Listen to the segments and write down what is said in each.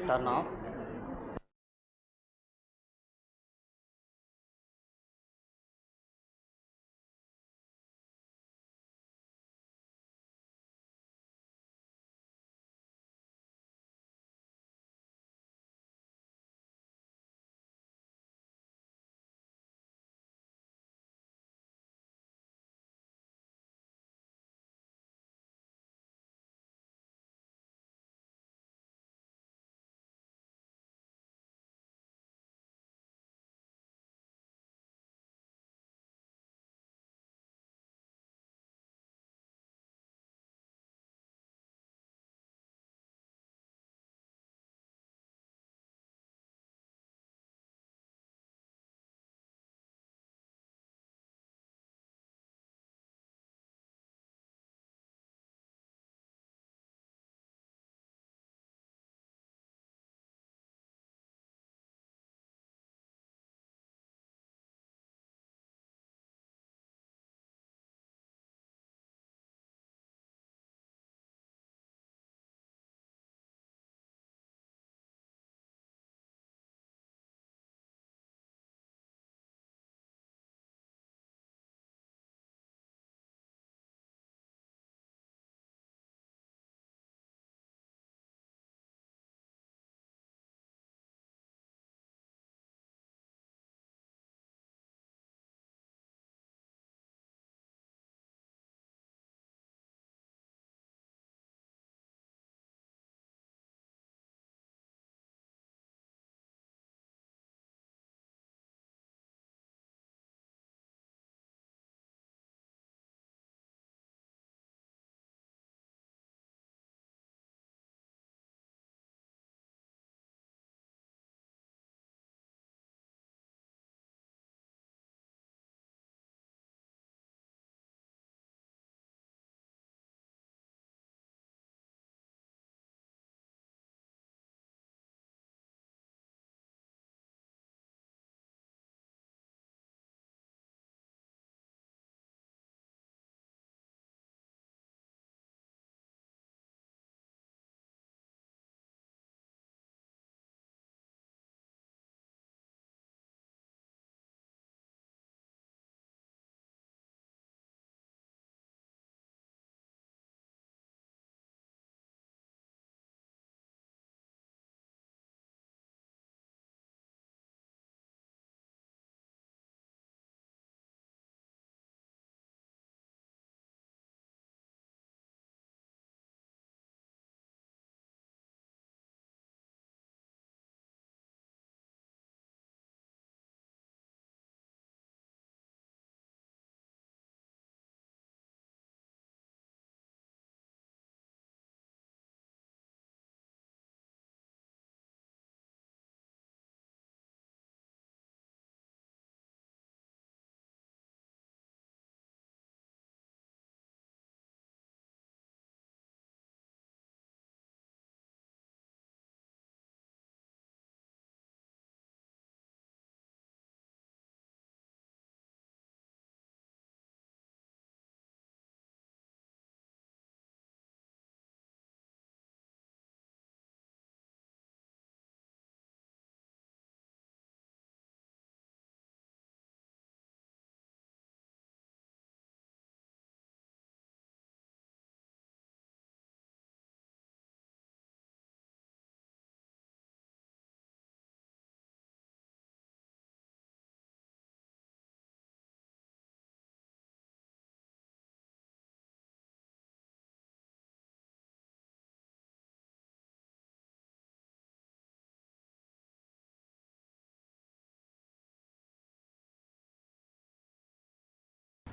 Turn off.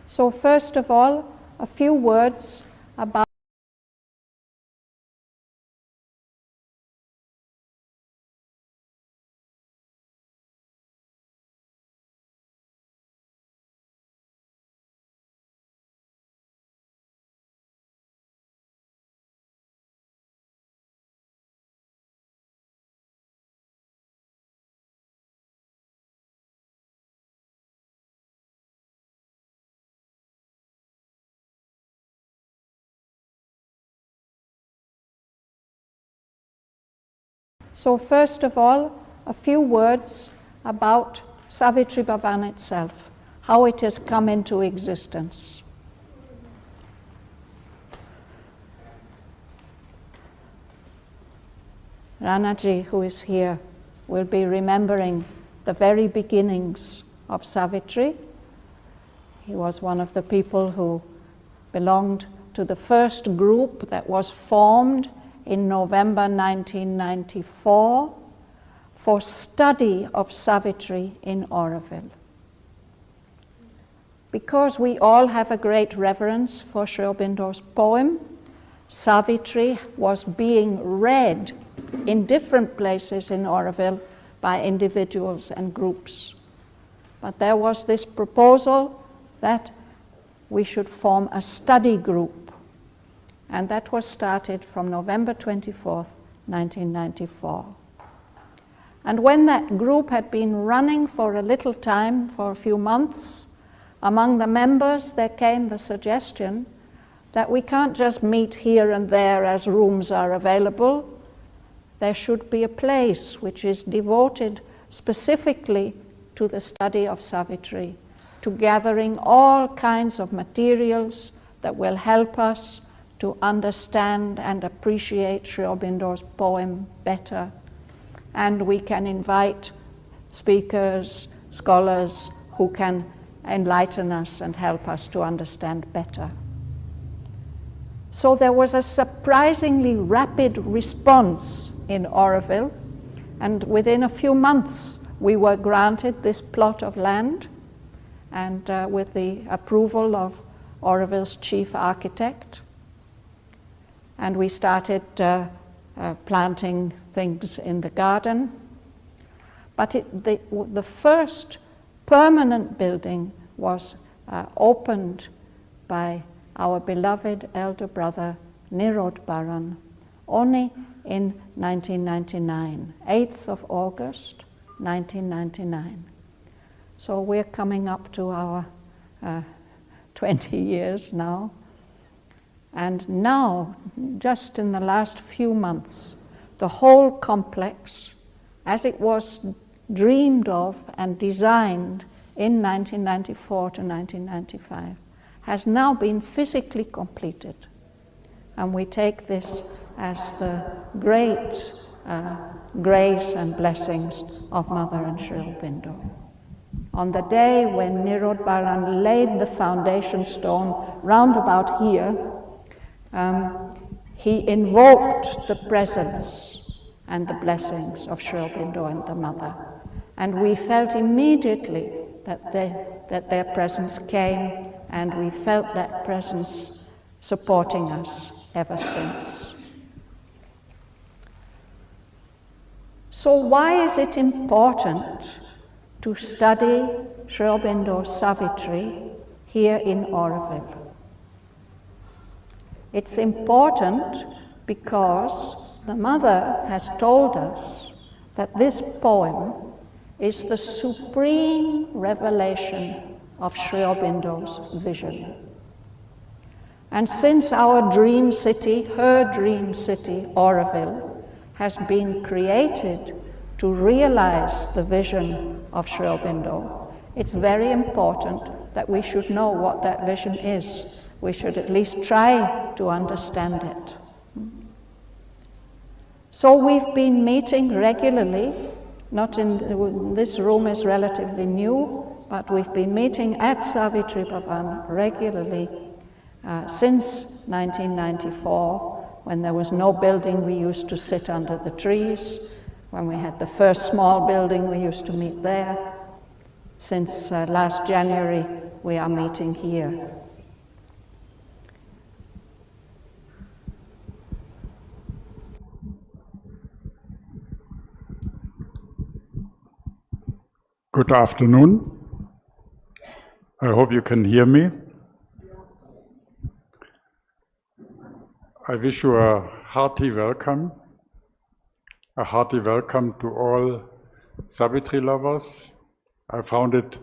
So first of all, a few words about So first of all, a few words about Savitri Bhavan itself, how it has come into existence. Ranaji, who is here, will be remembering the very beginnings of Savitri. He was one of the people who belonged to the first group that was formed in November 1994 for study of Savitri in Auroville. Because we all have a great reverence for Sri Aurobindo's poem, Savitri was being read in different places in Auroville by individuals and groups. But there was this proposal that we should form a study group, and that was started from November 24th, 1994. And when that group had been running for a little time, for a few months, among the members there came the suggestion that we can't just meet here and there as rooms are available. There should be a place which is devoted specifically to the study of Savitri, to gathering all kinds of materials that will help us to understand and appreciate Sri Aurobindo's poem better. And we can invite speakers, scholars who can enlighten us and help us to understand better. So there was a surprisingly rapid response in Auroville, and within a few months we were granted this plot of land, and with the approval of Auroville's chief architect, and we started planting things in the garden. But the first permanent building was opened by our beloved elder brother Nirodbaran only in 1999, 8th of August, 1999. So we're coming up to our 20 years now. And now, just in the last few months, the whole complex, as it was dreamed of and designed in 1994 to 1995, has now been physically completed. And we take this as the great grace and blessings of Mother and Sri Aurobindo. On the day when Nirodbaran laid the foundation stone round about here, he invoked the presence and the blessings of Sri Aurobindo and the Mother. And we felt immediately that their presence came, and we felt that presence supporting us ever since. So why is it important to study Sri Aurobindo's Savitri here in Auroville? It's important because the Mother has told us that this poem is the supreme revelation of Sri Aurobindo's vision. And since our dream city, her dream city, Auroville, has been created to realize the vision of Sri Aurobindo, it's very important that we should know what that vision is. We should at least try to understand it. So we've been meeting regularly, not in this room is relatively new, but we've been meeting at Savitri Bhavan regularly since 1994, when there was no building. We used to sit under the trees. When we had the first small building, we used to meet there. Since last January, we are meeting here. Good afternoon. I hope you can hear me. I wish you a hearty welcome to all Savitri lovers. I found it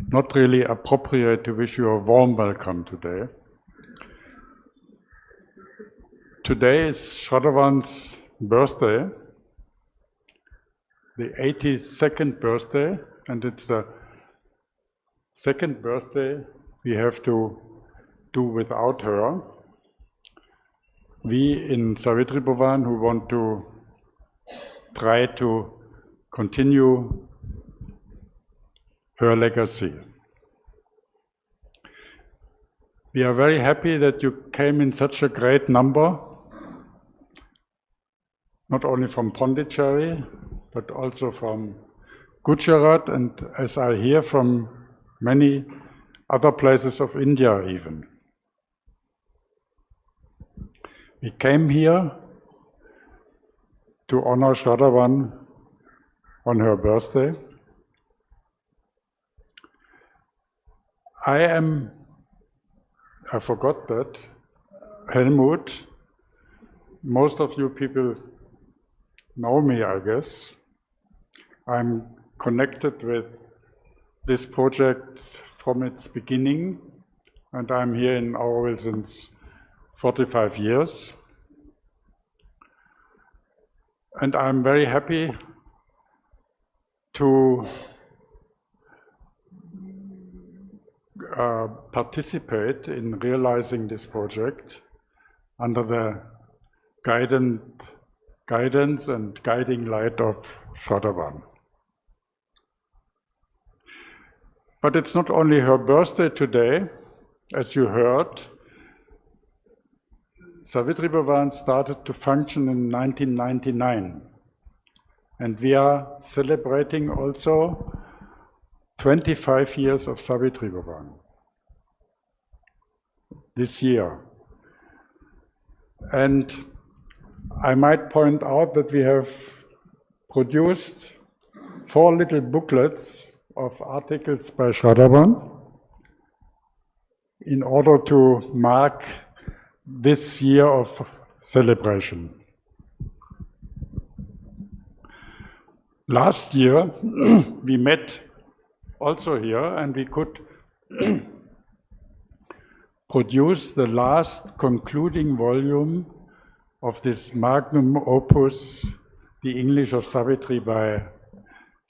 not really appropriate to wish you a warm welcome today. Today is Shraddhavan's birthday, the 82nd birthday, and it's the second birthday we have to do without her. We in Savitri Bhavan who want to try to continue her legacy. We are very happy that you came in such a great number, not only from Pondicherry, but also from Gujarat, and as I hear, from many other places of India even. We came here to honor Shraddhavan on her birthday. I forgot that, Helmut. Most of you people know me, I guess. I'm connected with this project from its beginning, and I'm here in Auroville since 45 years. And I'm very happy to participate in realizing this project under the guidance and guiding light of Shraddhavan. But it's not only her birthday today, as you heard. Savitri Bhavan started to function in 1999, and we are celebrating also 25 years of Savitri Bhavan this year. And I might point out that we have produced 4 little booklets of articles by Shraddhavan in order to mark this year of celebration. Last year we met also here, and we could produce the last concluding volume of this magnum opus, the English of Savitri by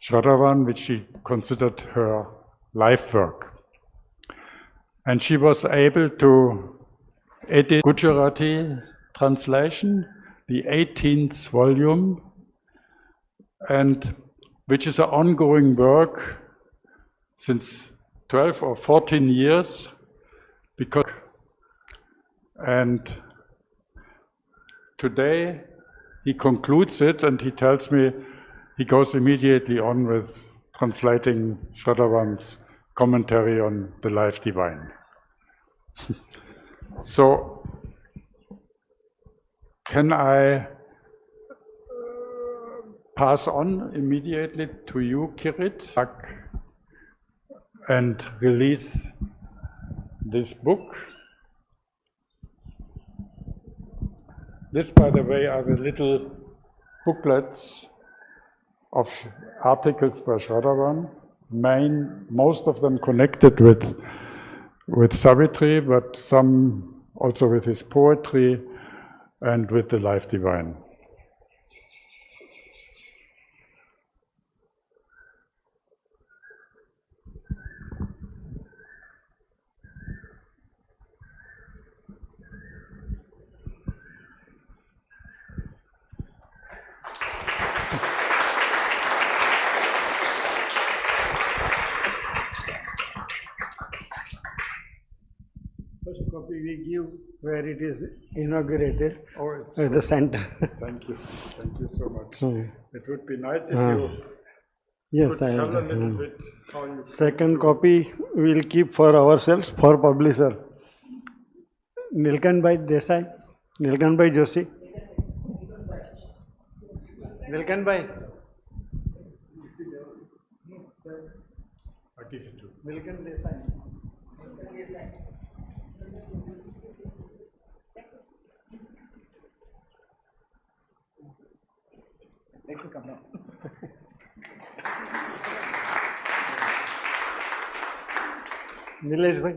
Shraddhavan, which she considered her life work. And she was able to edit Gujarati translation, the 18th volume, and which is an ongoing work since 12 or 14 years, and today he concludes it, and he tells me he goes immediately on with translating Shraddhavan's commentary on the Life Divine. So, can I pass on immediately to you, Kirit, and release this book? This, by the way, are the little booklets of articles by Shraddhavan, most of them connected with Savitri, but some also with his poetry and with the Life Divine. First copy we give where it is inaugurated, it's at the center. Thank you so much. Hmm. It would be nice if you Yes, could tell a little bit how you... Second copy we will keep for ourselves, for publisher. Nilkanbhai Desai, Nilkanbhai Joshi. Nilkanbhai. I give it to you. Nilkan Desai. Nilesh bhai.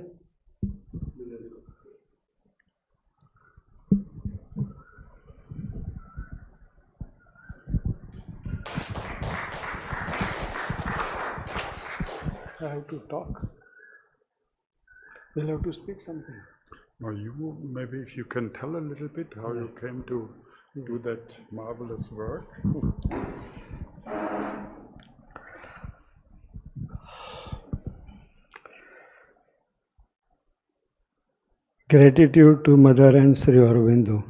I have to talk. We'll have to speak something. Or you, maybe if you can tell a little bit how you came to do that marvelous work. Gratitude to Mother and Sri Aurobindo.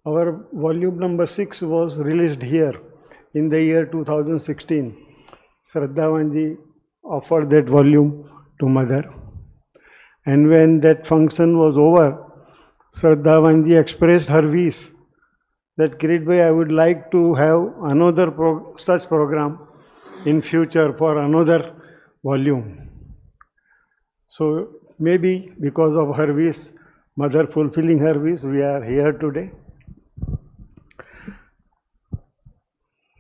Our volume number 6 was released here in the year 2016. Shraddhavan offered that volume to Mother. And when that function was over, Shraddhavan expressed her wish that Kirit bhai, I would like to have another such program in future for another volume. So maybe because of her wish, Mother fulfilling her wish, we are here today.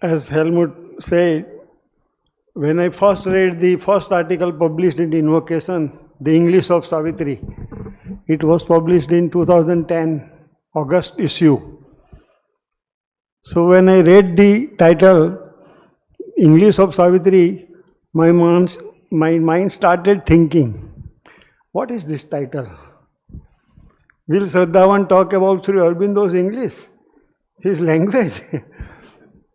As Helmut said, when I first read the first article published in Invocation, the English of Savitri, it was published in 2010, August issue. So when I read the title, English of Savitri, my mind started thinking, what is this title? Will Shraddhavan talk about Sri Aurobindo's English, his language?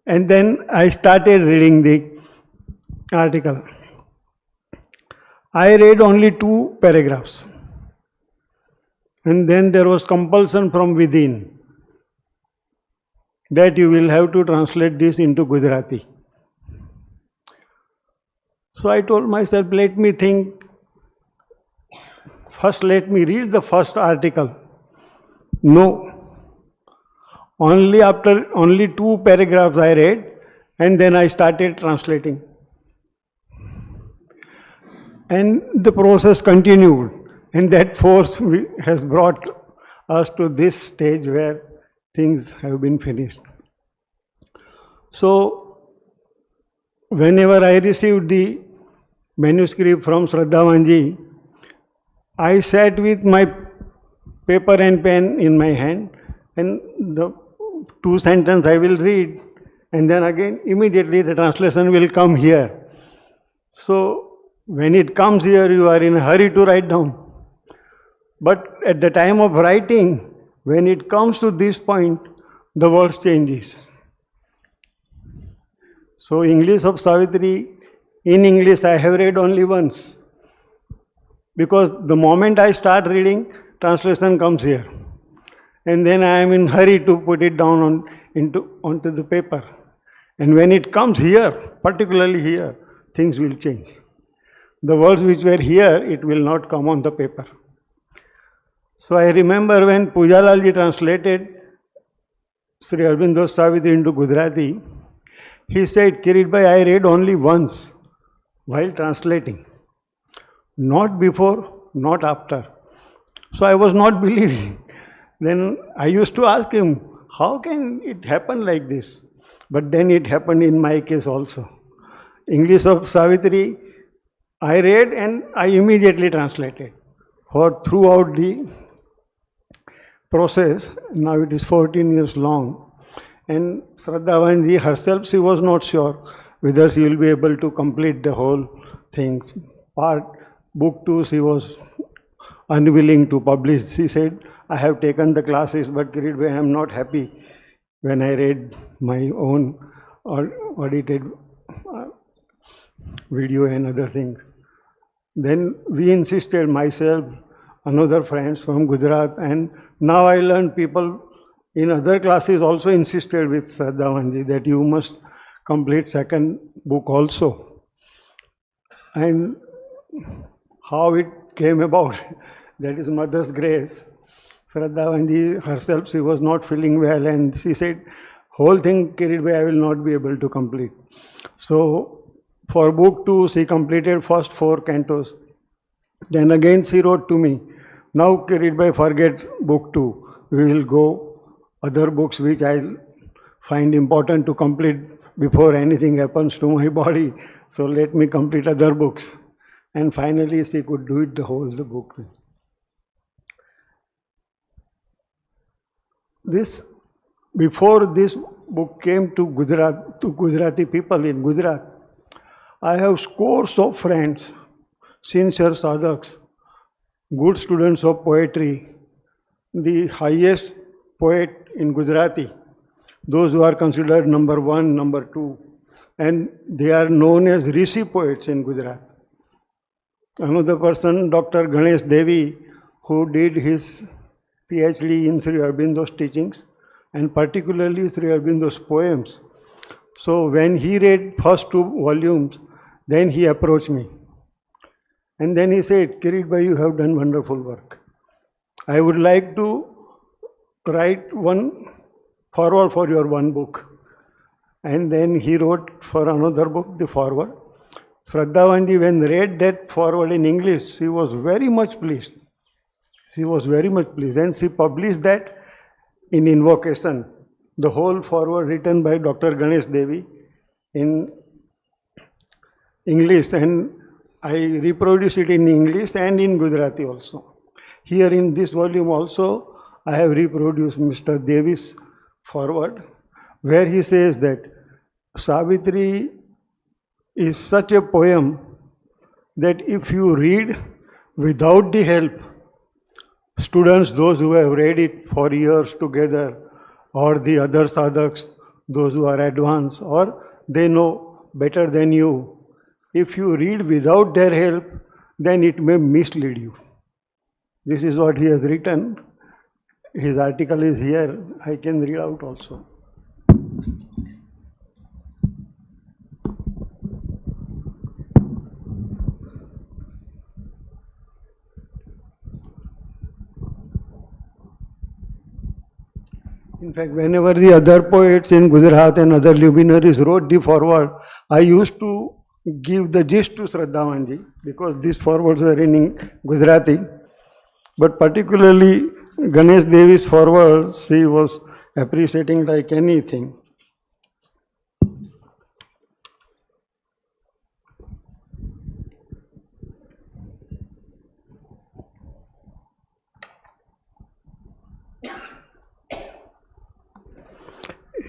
And then I started reading the article. I read only 2 paragraphs. And then there was compulsion from within that you will have to translate this into Gujarati. So I told myself, let me think. First, let me read the first article. No. Only 2 paragraphs I read, and then I started translating. And the process continued, and that force has brought us to this stage where things have been finished. So, whenever I received the manuscript from Shraddhavan, I sat with my paper and pen in my hand, and the 2 sentences I will read, and then again immediately the translation will come here. So when it comes here, you are in a hurry to write down. But at the time of writing, when it comes to this point, the words changes. So English of Savitri, in English I have read only once. Because the moment I start reading, translation comes here. And then I am in hurry to put it down onto the paper. And when it comes here, particularly here, things will change. The words which were here, it will not come on the paper. So I remember when Pujalalji translated Sri Aurobindo's Savitri into Gujarati, he said, Kirit bhai, I read only once while translating. Not before, not after. So I was not believing. Then I used to ask him, how can it happen like this? But then it happened in my case also. English of Savitri, I read and I immediately translated. For throughout the process, now it is 14 years long, and Shraddhavan herself, she was not sure whether she will be able to complete the whole thing. Book 2, she was unwilling to publish. She said, I have taken the classes, but Kirit bhai, I am not happy when I read my own audited video and other things. Then we insisted, myself, another friends from Gujarat, and now I learned people in other classes also insisted with Shraddhavan that you must complete second book also. And how it came about, that is Mother's grace. Shraddhavan herself, she was not feeling well, and she said, whole thing, Kirit bhai, I will not be able to complete. So for book 2, she completed first 4 cantos. Then again she wrote to me, now Kirit bhai, forget book 2. We will go other books which I find important to complete before anything happens to my body. So let me complete other books. And finally she could do it the book. This before this book came to Gujarat, to Gujarati people in Gujarat, I have scores of friends, sincere sadhaks, good students of poetry, the highest poet in Gujarati, those who are considered number one, number two, and they are known as Rishi poets in Gujarat. Another person, Dr. Ganesh Devi, who did his PhD in Sri Aurobindo's teachings, and particularly Sri Aurobindo's poems. So when he read first two volumes, then he approached me. And then he said, Kirit bhai, you have done wonderful work. I would like to write one forward for your one book. And then he wrote for another book, the forward. Shraddhavan ji, when read that forward in English, she was very much pleased. She was very much pleased. And she published that in Invocation, the whole forward written by Dr. Ganesh Devi in English, and I reproduce it in English and in Gujarati also. Here in this volume also, I have reproduced Mr. Devi's forward, where he says that Savitri is such a poem that if you read without the help, students, those who have read it for years together, or the other sadhaks, those who are advanced, or they know better than you, if you read without their help, then it may mislead you. This is what he has written. His article is here. I can read out also. In fact, whenever the other poets in Gujarat and other luminaries wrote the forward, I used to give the gist to Shraddhavan ji, because these forwards were in Gujarati. But particularly Ganesh Devi's forward, she was appreciating like anything.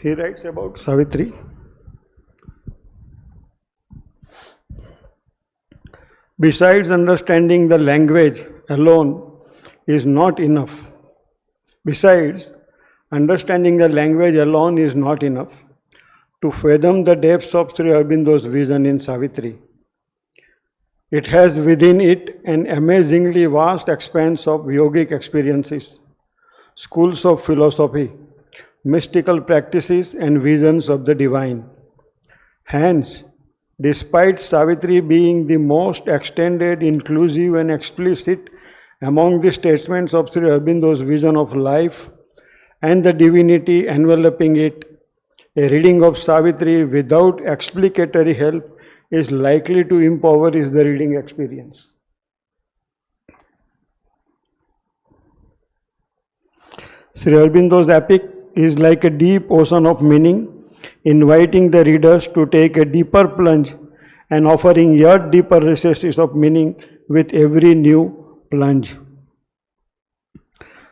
He writes about Savitri. Besides understanding the language alone is not enough. Besides, understanding the language alone is not enough to fathom the depths of Sri Aurobindo's vision in Savitri. It has within it an amazingly vast expanse of yogic experiences, schools of philosophy, mystical practices and visions of the divine. Hence, despite Savitri being the most extended, inclusive and explicit among the statements of Sri Aurobindo's vision of life and the divinity enveloping it, a reading of Savitri without explicatory help is likely to impoverish the reading experience. Sri Aurobindo's epic is like a deep ocean of meaning, inviting the readers to take a deeper plunge and offering yet deeper recesses of meaning with every new plunge.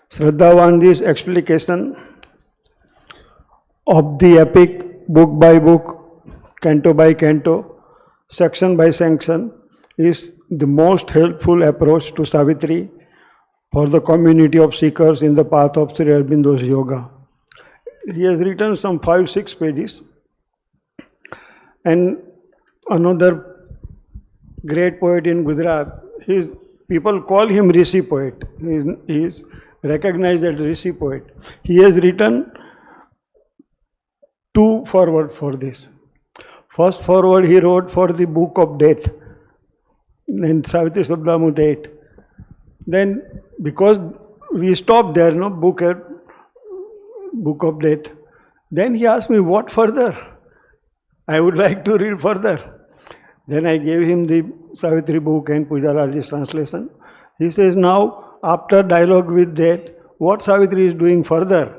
Shraddhavanji's explication of the epic book by book, canto by canto, section by section is the most helpful approach to Savitri for the community of seekers in the path of Sri Aurobindo's yoga. He has written some 5-6 pages, and another great poet in Gujarat, people call him Rishi poet. He is recognized as Rishi poet. He has written 2 forward for this. First forward he wrote for the Book of Death, in Savitri SHABDAMRUT 8. Then, because we stopped there, no, Book of Death. Then he asked me, what further? I would like to read further. Then I gave him the Savitri book and Pujalalji's translation. He says, now, after dialogue with that, what Savitri is doing further?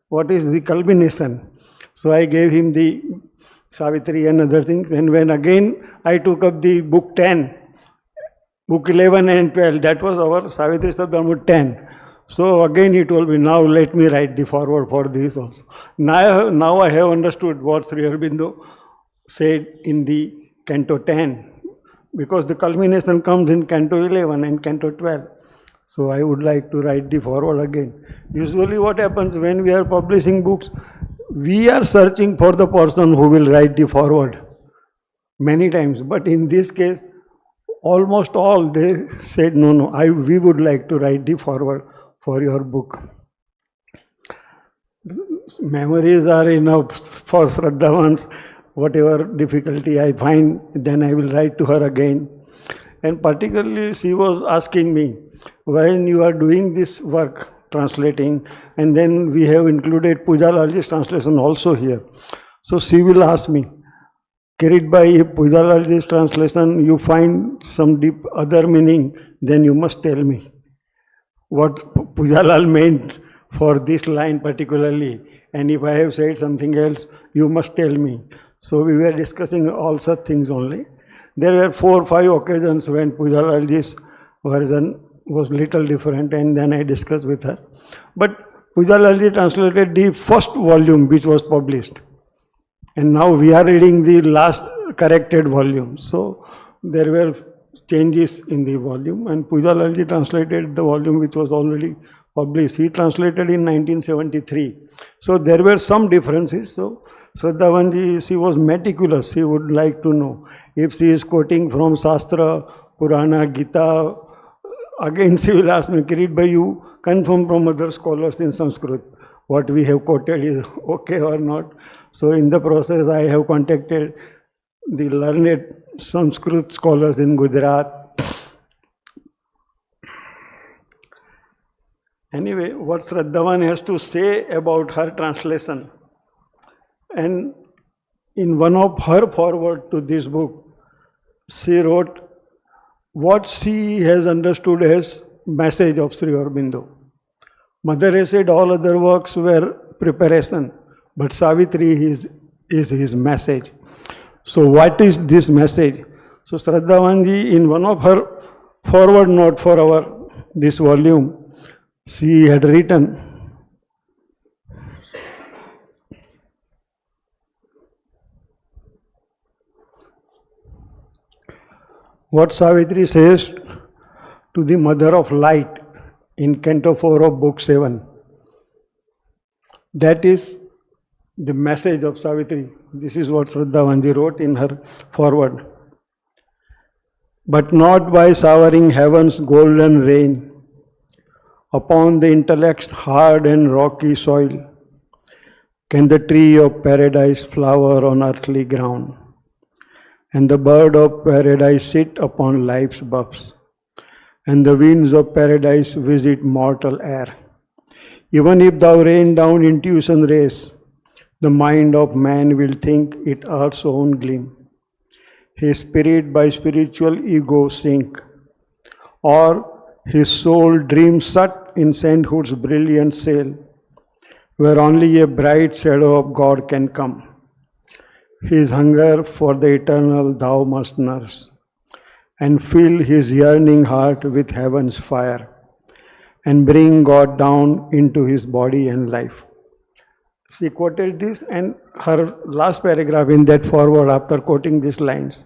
What is the culmination? So I gave him the Savitri and other things. And when again I took up the book 10, book 11 and 12, that was our Savitri SHABDAMRUT 10. So again he told me, now let me write the foreword for this also. Now I have understood what Sri Aurobindo said in the Canto 10, because the culmination comes in Canto 11 and Canto 12. So I would like to write the foreword again. Usually what happens when we are publishing books, we are searching for the person who will write the foreword many times. But in this case, almost all they said, no, we would like to write the foreword for your book. Memories are enough for Shraddhavan's. Whatever difficulty I find, then I will write to her again. And particularly she was asking me, when you are doing this work, translating, and then we have included Pujalalji's translation also here. So she will ask me, Kirit bhai, if Pujalalji's translation you find some deep other meaning, then you must tell me what Pujalal meant for this line particularly. And if I have said something else, you must tell me. So we were discussing all such things only. There were 4 or 5 occasions when Pujalalji's version was little different, and then I discussed with her. But Pujalalji translated the first volume which was published. And now we are reading the last corrected volume. So there were changes in the volume, and Pujalalji translated the volume which was already published. He translated in 1973. So there were some differences. So Shraddhavanji, she was meticulous. She would like to know if she is quoting from Shastra, Purana, Gita. Again she will ask me, Kirit bhai, you confirm from other scholars in Sanskrit what we have quoted is okay or not. So in the process I have contacted the learned Sanskrit scholars in Gujarat. Anyway, what Shraddhavan has to say about her translation. And in one of her foreword to this book, she wrote what she has understood as message of Sri Aurobindo. Mother has said all other works were preparation, but Savitri is his message. So what is this message? So Shraddhavanji, in one of her forward note for this volume, she had written, what Savitri says to the Mother of Light in Canto 4 of Book 7. That is the message of Savitri. This is what Shraddhavanji wrote in her foreword. But not by showering heaven's golden rain upon the intellect's hard and rocky soil can the tree of paradise flower on earthly ground, and the bird of paradise sit upon life's buffs, and the winds of paradise visit mortal air. Even if thou rain down intuition rays, the mind of man will think it earth's own gleam. His spirit by spiritual ego sink, or his soul dreams shut in sainthood's brilliant sail, where only a bright shadow of God can come. His hunger for the eternal thou must nurse, and fill his yearning heart with heaven's fire, and bring God down into his body and life. She quoted this, and her last paragraph in that foreword, after quoting these lines,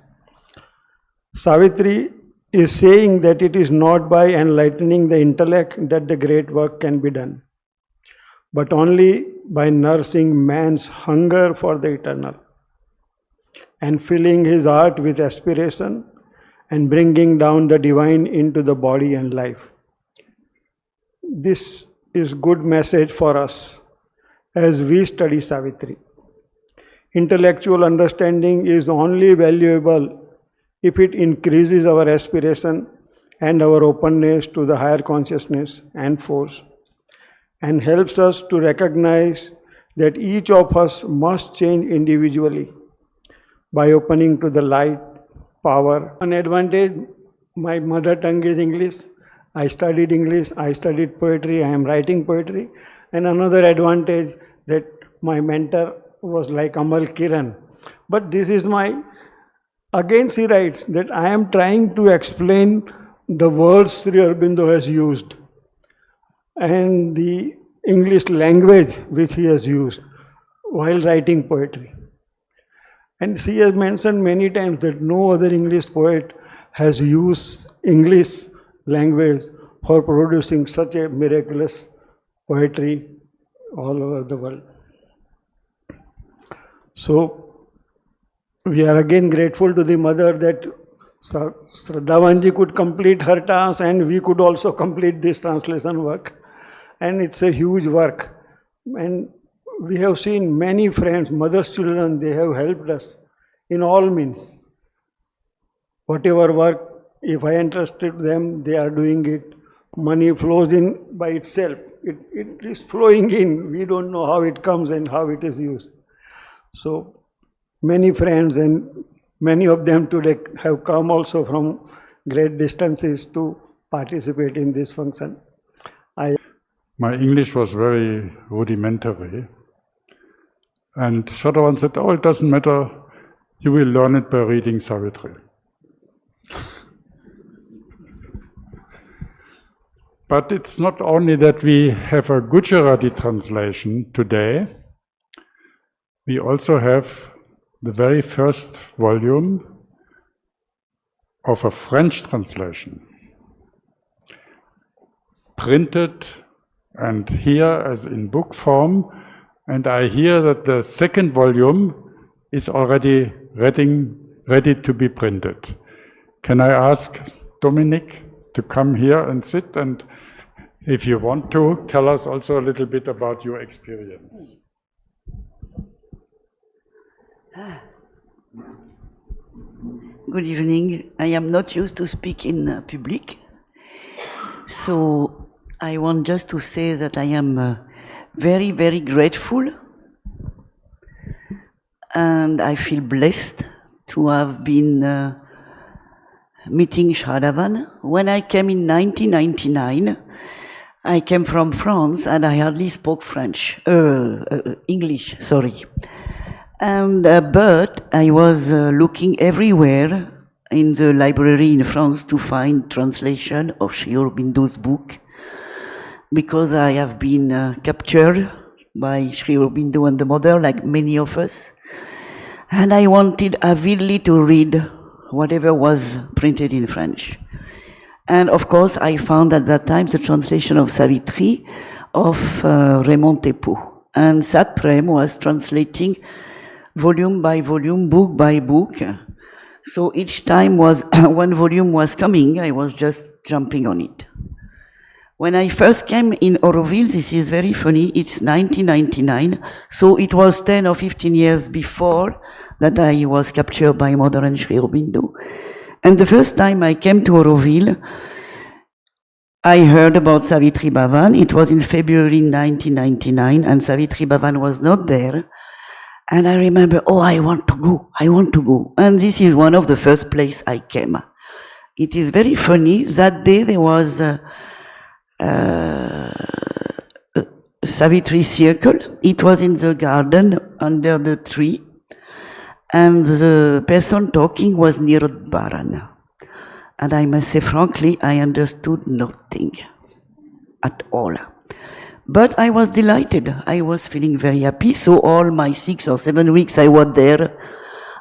Savitri is saying that it is not by enlightening the intellect that the great work can be done, but only by nursing man's hunger for the eternal, and filling his heart with aspiration, and bringing down the divine into the body and life. This is good message for us as we study Savitri. Intellectual understanding is only valuable if it increases our aspiration and our openness to the higher consciousness and force, and helps us to recognize that each of us must change individually by opening to the light, power. An advantage, my mother tongue is English. I studied English, I studied poetry, I am writing poetry. And another advantage that my mentor was like Amal Kiran. But this is my, again she writes that I am trying to explain the words Sri Aurobindo has used. and the English language which he has used while writing poetry. And she has mentioned many times that no other English poet has used English language for producing such a miraculous poetry all over the world. So, we are again grateful to the mother that Shraddhavanji could complete her task and we could also complete this translation work. And it's a huge work. And we have seen many friends, mothers' children, they have helped us in all means. Whatever work, if I entrusted them, they are doing it. Money flows in by itself. It is flowing in. We don't know how it comes and how it is used. So, many friends and many of them today have come also from great distances to participate in this function. My English was very rudimentary. And Shraddhavan said, oh, it doesn't matter, you will learn it by reading Savitri. But it's not only that we have a Gujarati translation today, we also have the very first volume of a French translation, printed and here as in book form, and I hear that the second volume is already ready to be printed. Can I ask Dominique to come here and sit, and if you want to, tell us also a little bit about your experience. Good evening. I am not used to speak in public, so I want just to say that I am very, very grateful, and I feel blessed to have been meeting Shraddhavan. When I came in 1999, I came from France and I hardly spoke English, sorry. And but I was looking everywhere in the library in France to find translation of Sri Aurobindo's book, because I have been captured by Sri Aurobindo and the Mother, like many of us, and I wanted avidly to read whatever was printed in French. And of course, I found at that time the translation of Savitri of Raymond Thépeau. And Sat Prem was translating volume by volume, book by book. So each time one volume was coming, I was just jumping on it. When I first came in Auroville, this is very funny, it's 1999, so it was 10 or 15 years before that I was captured by Mother and Sri Aurobindo. And the first time I came to Auroville, I heard about Savitri Bhavan. It was in February 1999, and Savitri Bhavan was not there. And I remember, oh, I want to go. And this is one of the first places I came. It is very funny, that day there was Savitri circle. It was in the garden under the tree, and the person talking was Nirod Baran. And I must say frankly, I understood nothing at all. But I was delighted. I was feeling very happy. So all my 6 or 7 weeks I was there,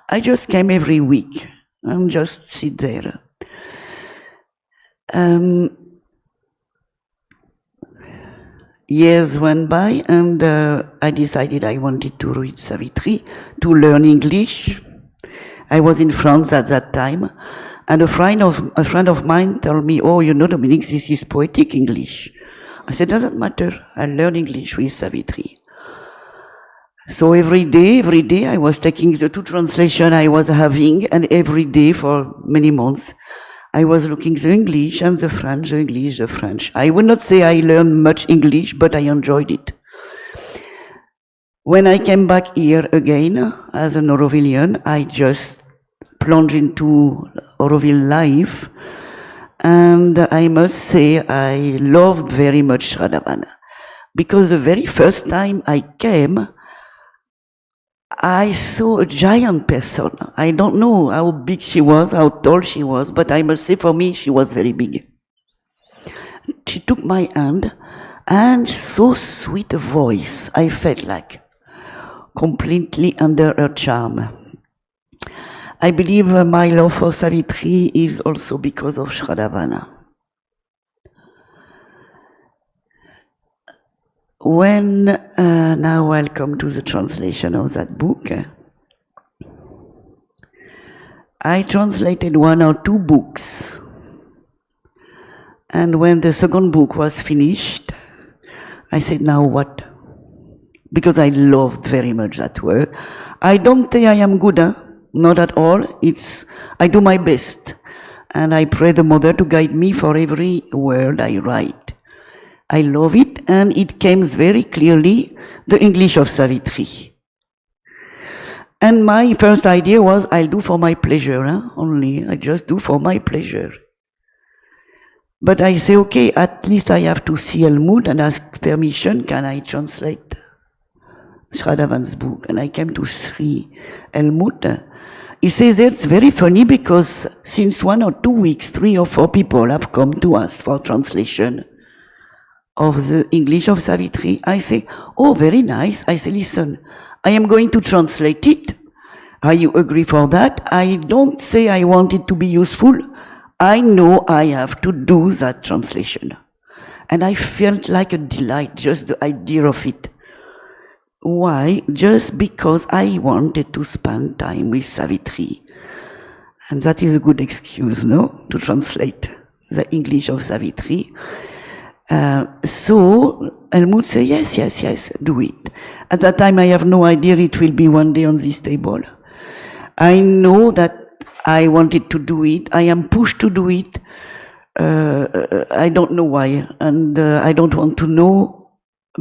I just came every week and just sit there. Years went by, and I decided I wanted to read Savitri, to learn English. I was in France at that time, and a friend of mine told me, oh, you know, Dominique, this is poetic English. I said, doesn't matter, I'll learn English with Savitri. So every day I was taking the 2 translations I was having, and every day for many months, I was looking the English and the French, the English, the French. I would not say I learned much English, but I enjoyed it. When I came back here again as an Aurovillian, I just plunged into Auroville life. And I must say I loved very much Shraddhavan, because the very first time I came, I saw a giant person. I don't know how big she was, how tall she was, but I must say for me she was very big. She took my hand and so sweet a voice. I felt like completely under her charm. I believe my love for Savitri is also because of Shraddhavan. When now I'll come to the translation of that book. I translated 1 or 2 books, and when the second book was finished, I said, now what? Because I loved very much that work. I don't think I am good, not at all. I do my best, and I pray the Mother to guide me for every word I write. I love it, and it came very clearly, the English of Savitri. And my first idea was, I'll do for my pleasure, only. I just do for my pleasure. But I say, okay, at least I have to see Helmut and ask permission, can I translate Shraddhavan's book? And I came to see Helmut. He says it's very funny because since 1 or 2 weeks, 3 or 4 people have come to us for translation of the English of Savitri. I say, oh, very nice. I say, listen, I am going to translate it. Are you agree for that? I don't say I want it to be useful. I know I have to do that translation. And I felt like a delight, just the idea of it. Why? Just because I wanted to spend time with Savitri. And that is a good excuse, no? To translate the English of Savitri. So Helmut said, yes, do it. At that time, I have no idea it will be one day on this table. I know that I wanted to do it. I am pushed to do it. I don't know why. And I don't want to know,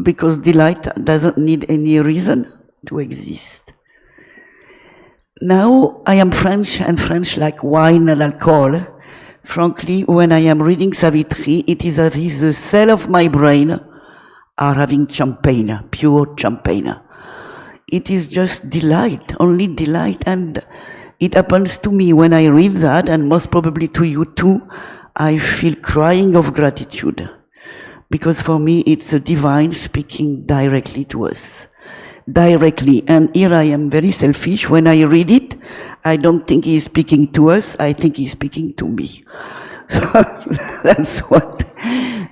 because delight doesn't need any reason to exist. Now I am French, and French like wine and alcohol. Frankly, when I am reading Savitri, it is as if the cells of my brain are having champagne, pure champagne. It is just delight, only delight, and it happens to me when I read that, and most probably to you too, I feel crying of gratitude. Because for me, it's the divine speaking directly to us. Directly. And here I am very selfish. When I read it, I don't think he's speaking to us, I think he's speaking to me. That's what.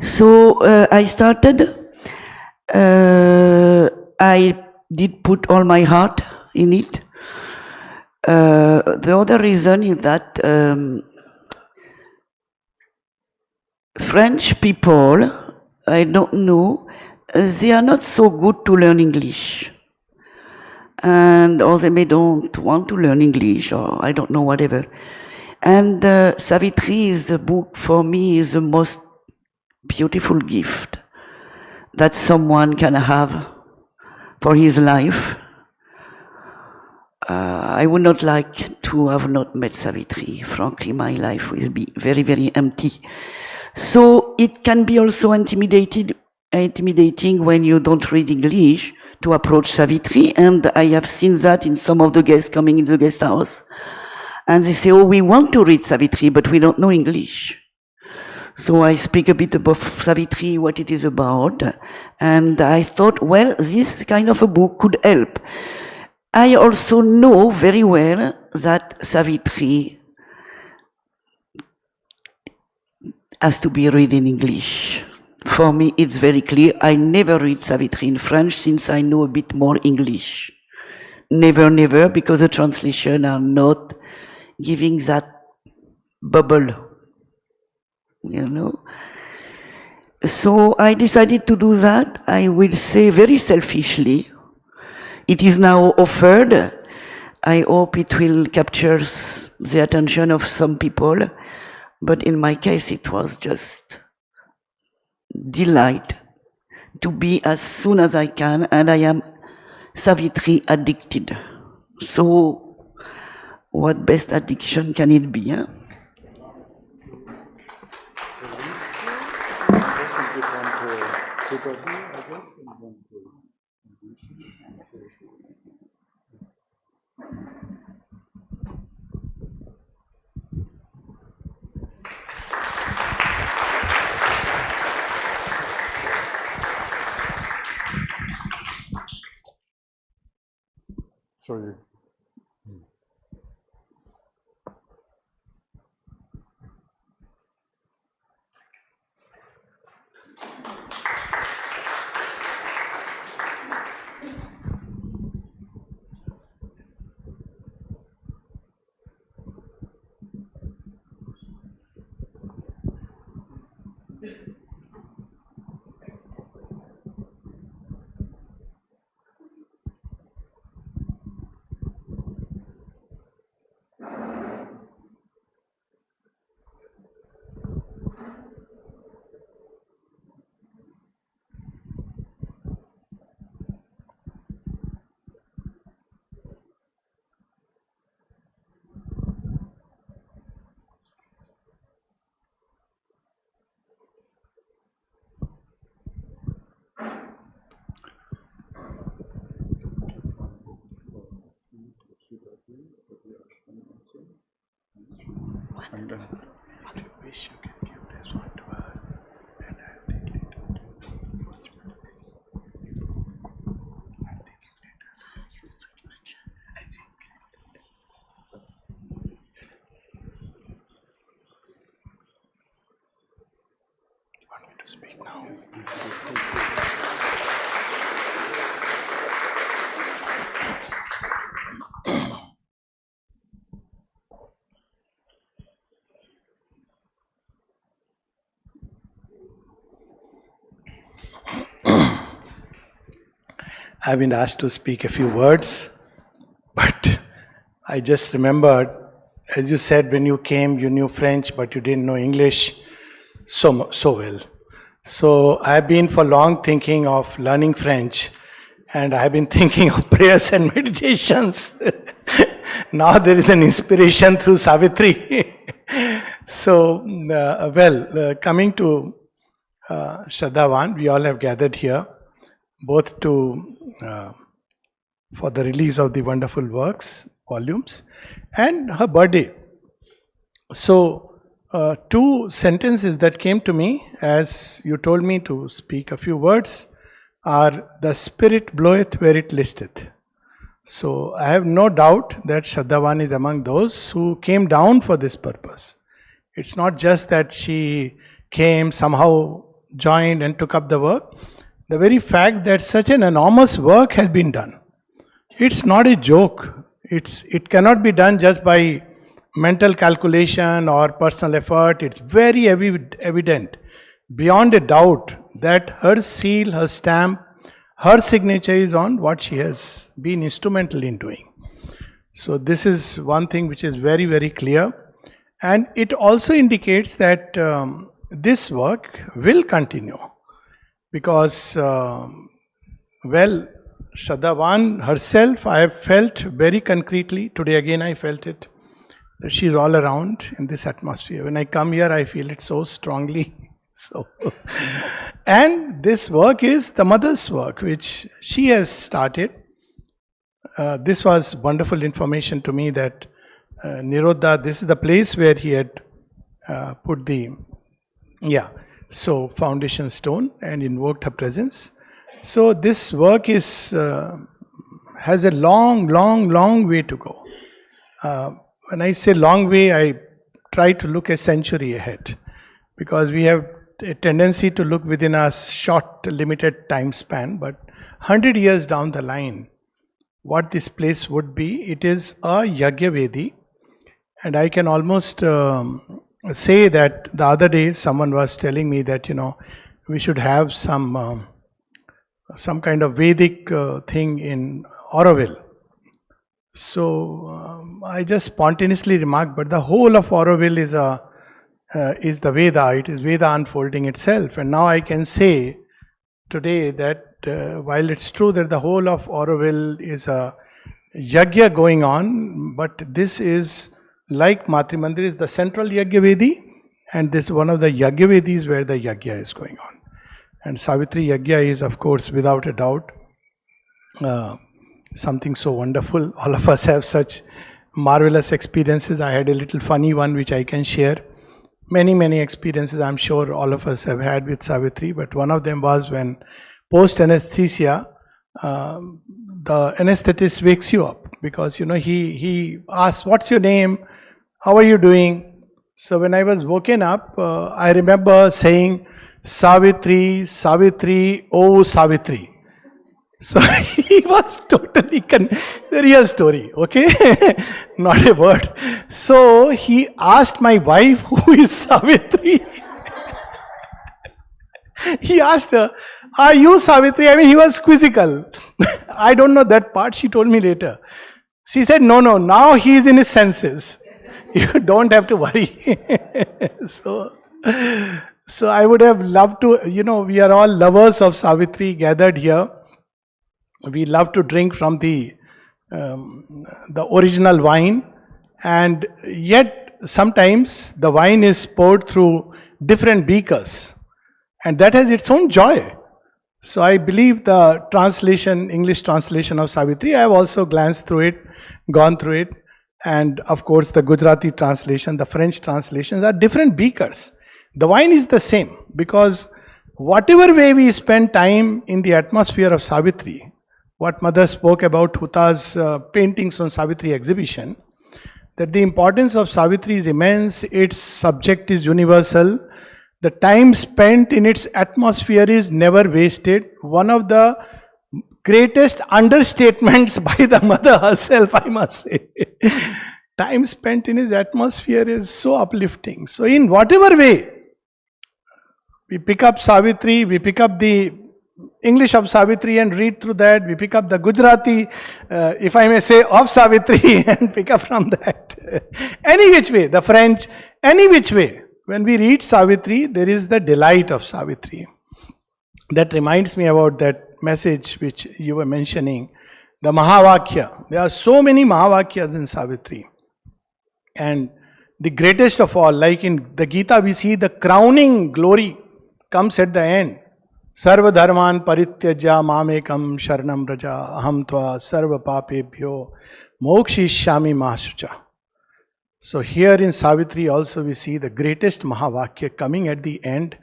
So I started. I did put all my heart in it. The other reason is that French people, I don't know, they are not so good to learn English. Or they may don't want to learn English, or I don't know, whatever. And Savitri is a book, for me, is the most beautiful gift that someone can have for his life. I would not like to have not met Savitri. Frankly, my life will be very, very empty. So it can be also intimidating when you don't read English to approach Savitri, and I have seen that in some of the guests coming in the guest house. And they say, oh, we want to read Savitri, but we don't know English. So I speak a bit about Savitri, what it is about, and I thought, well, this kind of a book could help. I also know very well that Savitri has to be read in English. For me, it's very clear. I never read Savitri in French since I know a bit more English. Never, because the translations are not giving that bubble, you know. So I decided to do that. I will say very selfishly, it is now offered. I hope it will capture the attention of some people, but in my case, it was just delight to be as soon as I can, and I am Savitri addicted. So what best addiction can it be? Huh? So you. Wish you can give this one to her and I'll take it later. You want me to speak now? Yes, please. I've been asked to speak a few words, but I just remembered, as you said, when you came, you knew French, but you didn't know English so well. So I've been for long thinking of learning French, and I've been thinking of prayers and meditations. Now there is an inspiration through Savitri. So, coming to Shraddhavan, we all have gathered here, both for the release of the wonderful works, volumes, and her birthday. So, two sentences that came to me as you told me to speak a few words are, "The Spirit bloweth where it listeth." So, I have no doubt that Shraddhavan is among those who came down for this purpose. It's not just that she came, somehow joined and took up the work. The very fact that such an enormous work has been done, it's not a joke. It cannot be done just by mental calculation or personal effort. It's very evident, beyond a doubt, that her seal, her stamp, her signature is on what she has been instrumental in doing. So this is one thing which is very, very clear. And it also indicates that this work will continue. Because, Shraddhavan herself, I have felt very concretely, today again I felt it, that she is all around in this atmosphere. When I come here, I feel it so strongly. And this work is the mother's work, which she has started. This was wonderful information to me that Nirodha, this is the place where he had put the, foundation stone and invoked her presence. So this work has a long way to go. When I say long way, I try to look a century ahead, because we have a tendency to look within a short, limited time span. But 100 years down the line, what this place would be, it is a Yagyavedi. And I can almost say that the other day someone was telling me that, we should have some kind of Vedic thing in Auroville. So I just spontaneously remarked, but the whole of Auroville is the Veda. It is Veda unfolding itself. And now I can say today that while it's true that the whole of Auroville is a Yagya going on, but this is like Matri Mandir is the central Yagyavedi, and this is one of the Yagyavedis where the Yagya is going on. And Savitri Yagya is, of course, without a doubt, something so wonderful. All of us have such marvelous experiences. I had a little funny one which I can share. Many experiences I'm sure all of us have had with Savitri, but one of them was when post-anesthesia, the anesthetist wakes you up because he asked, "What's your name? How are you doing?" So when I was woken up, I remember saying, "Savitri, Savitri, oh Savitri." So he was totally the real story, okay? Not a word. So he asked my wife, "Who is Savitri?" He asked her, "Are you Savitri?" I mean, he was quizzical. I don't know that part, she told me later. She said, no, now he is in his senses. You don't have to worry. So I would have loved to, we are all lovers of Savitri gathered here. We love to drink from the original wine, and yet sometimes the wine is poured through different beakers, and that has its own joy. So I believe the English translation of Savitri, I have also glanced through it, gone through it, and of course the Gujarati translation, the French translations are different beakers. The wine is the same, because whatever way we spend time in the atmosphere of Savitri, what Mother spoke about Huta's paintings on Savitri exhibition, that the importance of Savitri is immense, its subject is universal, the time spent in its atmosphere is never wasted. One of the greatest understatements by the Mother herself, I must say. Time spent in his atmosphere is so uplifting. So in whatever way, we pick up Savitri, we pick up the English of Savitri and read through that. We pick up the Gujarati, if I may say, of Savitri and pick up from that. Any which way, the French, any which way. When we read Savitri, there is the delight of Savitri. That reminds me about that message which you were mentioning, the Mahavakya. There are so many Mahavakyas in Savitri. And the greatest of all, like in the Gita, we see the crowning glory comes at the end. Sarva dharman parityajya mamekam sharanam raja aham tva sarva papebhyo mokshishyami mahashucha. So here in Savitri also we see the greatest Mahavakya coming at the end,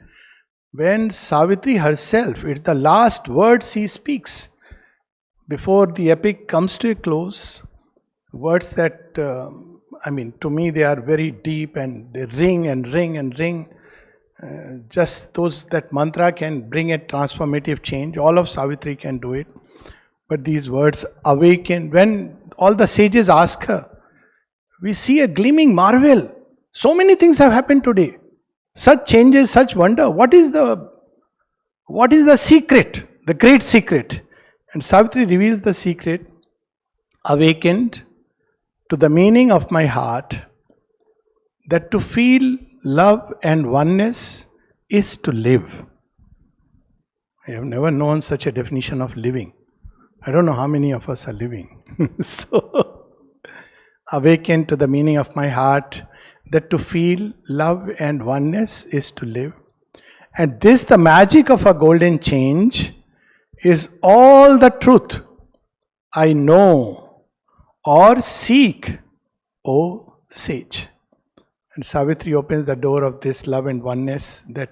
when Savitri herself, it's the last words she speaks before the epic comes to a close. Words that, to me they are very deep, and they ring and ring and ring. Just that mantra can bring a transformative change. All of Savitri can do it. But these words awaken. When all the sages ask her, we see a gleaming marvel. So many things have happened today. Such changes, such wonder. What is the secret? The great secret. And Savitri reveals the secret. Awakened to the meaning of my heart, that to feel love and oneness is to live. I have never known such a definition of living. I don't know how many of us are living. So, awaken to the meaning of my heart, that to feel love and oneness is to live. And this, the magic of a golden change, is all the truth I know or seek, O sage. And Savitri opens the door of this love and oneness that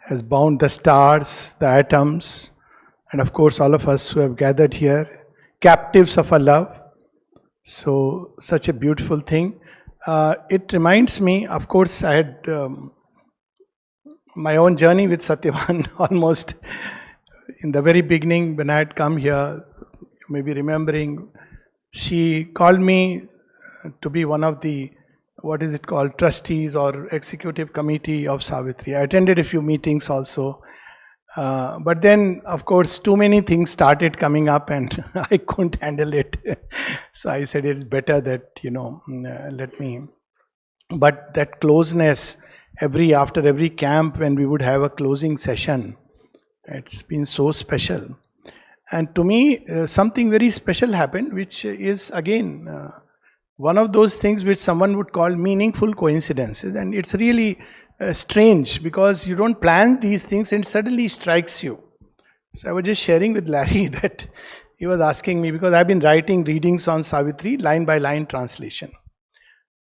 has bound the stars, the atoms, and of course all of us who have gathered here, captives of our love. So, such a beautiful thing. It reminds me, of course, I had my own journey with Satyavan almost in the very beginning when I had come here. You may be remembering, she called me to be one of the, trustees or executive committee of Savitri. I attended a few meetings also. But then, of course, too many things started coming up and I couldn't handle it. So I said it's better that, let me. But that closeness, after every camp when we would have a closing session, it's been so special. And to me, something very special happened, which is again one of those things which someone would call meaningful coincidences. And it's really strange because you don't plan these things and suddenly strikes you. So I was just sharing with Larry that he was asking me, because I've been writing readings on Savitri, line by line translation.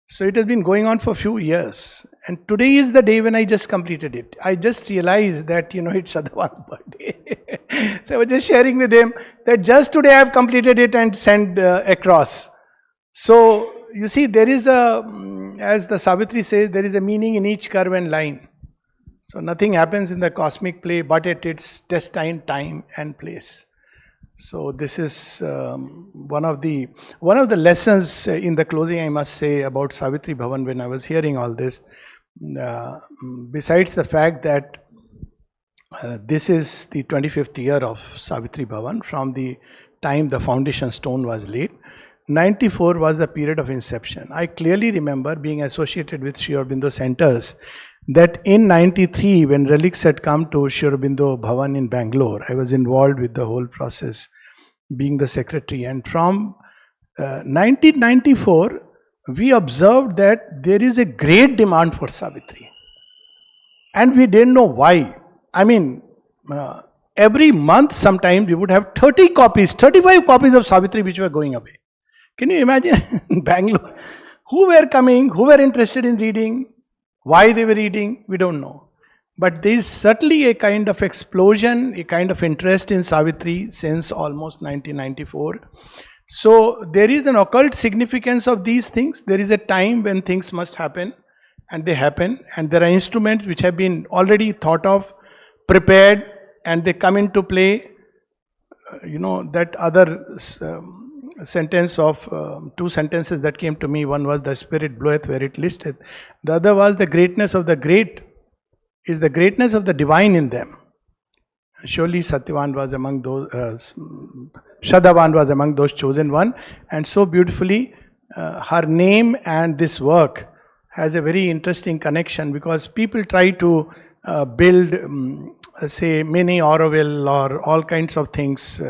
So it has been going on for a few years. And today is the day when I just completed it. I just realized that, it's Shraddhavan's birthday. So I was just sharing with him that just today I have completed it and sent across. So you see, there is as the Savitri says, there is a meaning in each curve and line. So nothing happens in the cosmic play but at its destined time and place. So this is one of the lessons in the closing, I must say, about Savitri Bhavan when I was hearing all this. Besides the fact that this is the 25th year of Savitri Bhavan from the time the foundation stone was laid. 94 was the period of inception. I clearly remember being associated with Sri Aurobindo centers, that in 93 when relics had come to Sri Aurobindo Bhavan in Bangalore, I was involved with the whole process, being the secretary. And from 1994, we observed that there is a great demand for Savitri. And we didn't know why. I mean, every month sometimes we would have 30 copies, 35 copies of Savitri which were going away. Can you imagine in Bangalore? Who were coming, who were interested in reading, why they were reading, we don't know. But there is certainly a kind of explosion, a kind of interest in Savitri since almost 1994. So there is an occult significance of these things. There is a time when things must happen, and they happen. And there are instruments which have been already thought of, prepared, and they come into play. That other sentence of two sentences that came to me. One was the spirit bloweth where it listeth. The other was the greatness of the great is the greatness of the divine in them. Surely Satyavan was among those, Shraddhavan was among those chosen one. And so beautifully, her name and this work has a very interesting connection, because people try to build, say, mini Auroville or all kinds of things,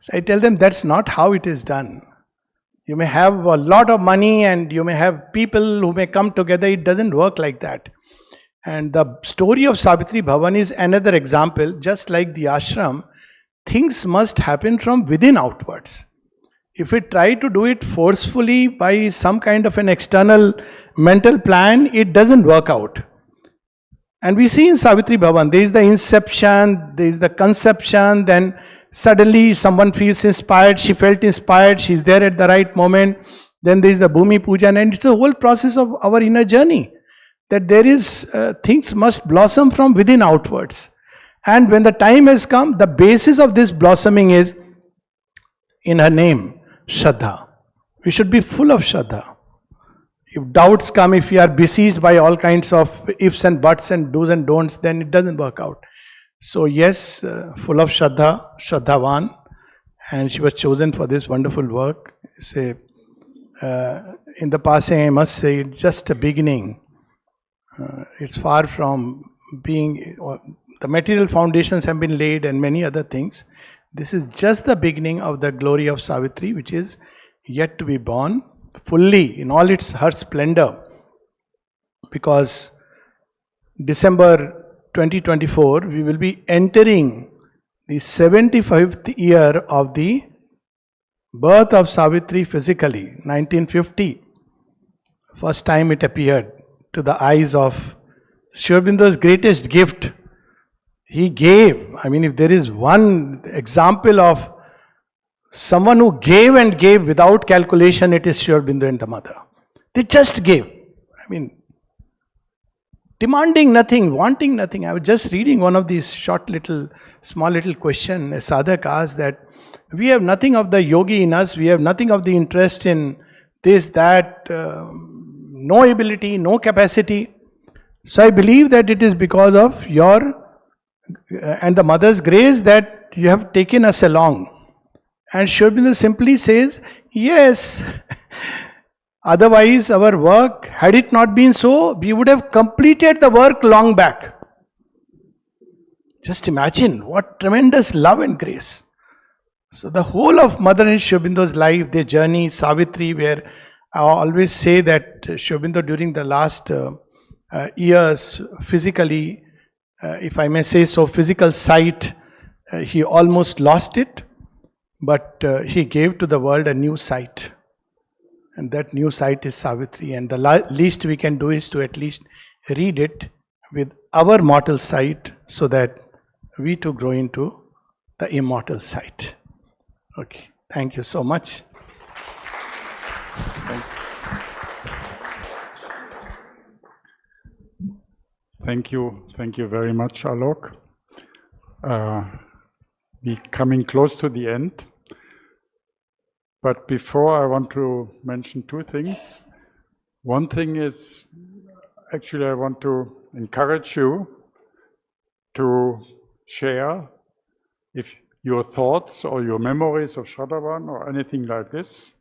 So I tell them that's not how it is done. You may have a lot of money and you may have people who may come together. It doesn't work like that. And the story of Savitri Bhavan is another example. Just like the ashram, things must happen from within outwards. If we try to do it forcefully by some kind of an external mental plan, it doesn't work out. And we see in Savitri Bhavan, there is the inception, there is the conception, then suddenly someone feels inspired, she felt inspired, she's there at the right moment. Then there is the Bhumi Pujan, and it's a whole process of our inner journey. That there is, things must blossom from within outwards. And when the time has come, the basis of this blossoming is in her name, Shraddha. We should be full of Shraddha. If doubts come, if we are besieged by all kinds of ifs and buts and do's and don'ts, then it doesn't work out. So yes, full of Shraddha, Shraddhavan, and she was chosen for this wonderful work. Say, in the passing, I must say, it's just a beginning. It's far from being, the material foundations have been laid and many other things. This is just the beginning of the glory of Savitri, which is yet to be born fully in all her splendor. Because December 2024, we will be entering the 75th year of the birth of Savitri physically, 1950. First time it appeared to the eyes of Sri Aurobindo's greatest gift. He gave. I mean, if there is one example of someone who gave and gave without calculation, it is Sri Aurobindo and the mother. They just gave. I mean, demanding nothing, wanting nothing. I was just reading one of these small little question. A sadhak asked that we have nothing of the yogi in us, we have nothing of the interest in this, that, no ability, no capacity. So I believe that it is because of your and the mother's grace that you have taken us along. And Sri Aurobindo simply says, yes. Otherwise, our work, had it not been so, we would have completed the work long back. Just imagine what tremendous love and grace. So the whole of Mother and Sri Aurobindo's life, their journey, Savitri, where I always say that Sri Aurobindo during the last years, physically, if I may say so, physical sight, he almost lost it, but he gave to the world a new sight. And that new sight is Savitri, and the least we can do is to at least read it with our mortal sight, so that we to grow into the immortal site. Okay, thank you so much. Thank you very much, Alok. We're coming close to the end. But before, I want to mention two things. One thing is, actually, I want to encourage you to share if your thoughts or your memories of Shraddhavan or anything like this.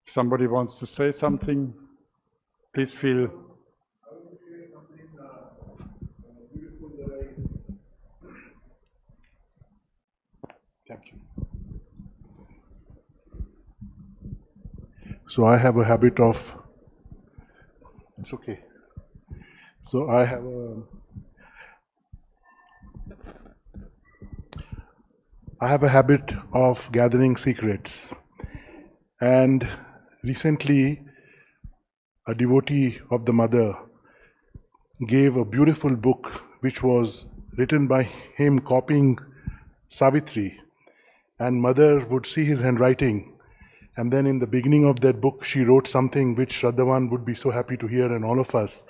If somebody wants to say something, please feel. Thank you. So I have a habit of, it's okay. So I have a habit of gathering secrets. And recently, a devotee of the mother gave a beautiful book which was written by him copying Savitri. And mother would see his handwriting. And then in the beginning of that book, she wrote something which Shraddhavan would be so happy to hear, and all of us.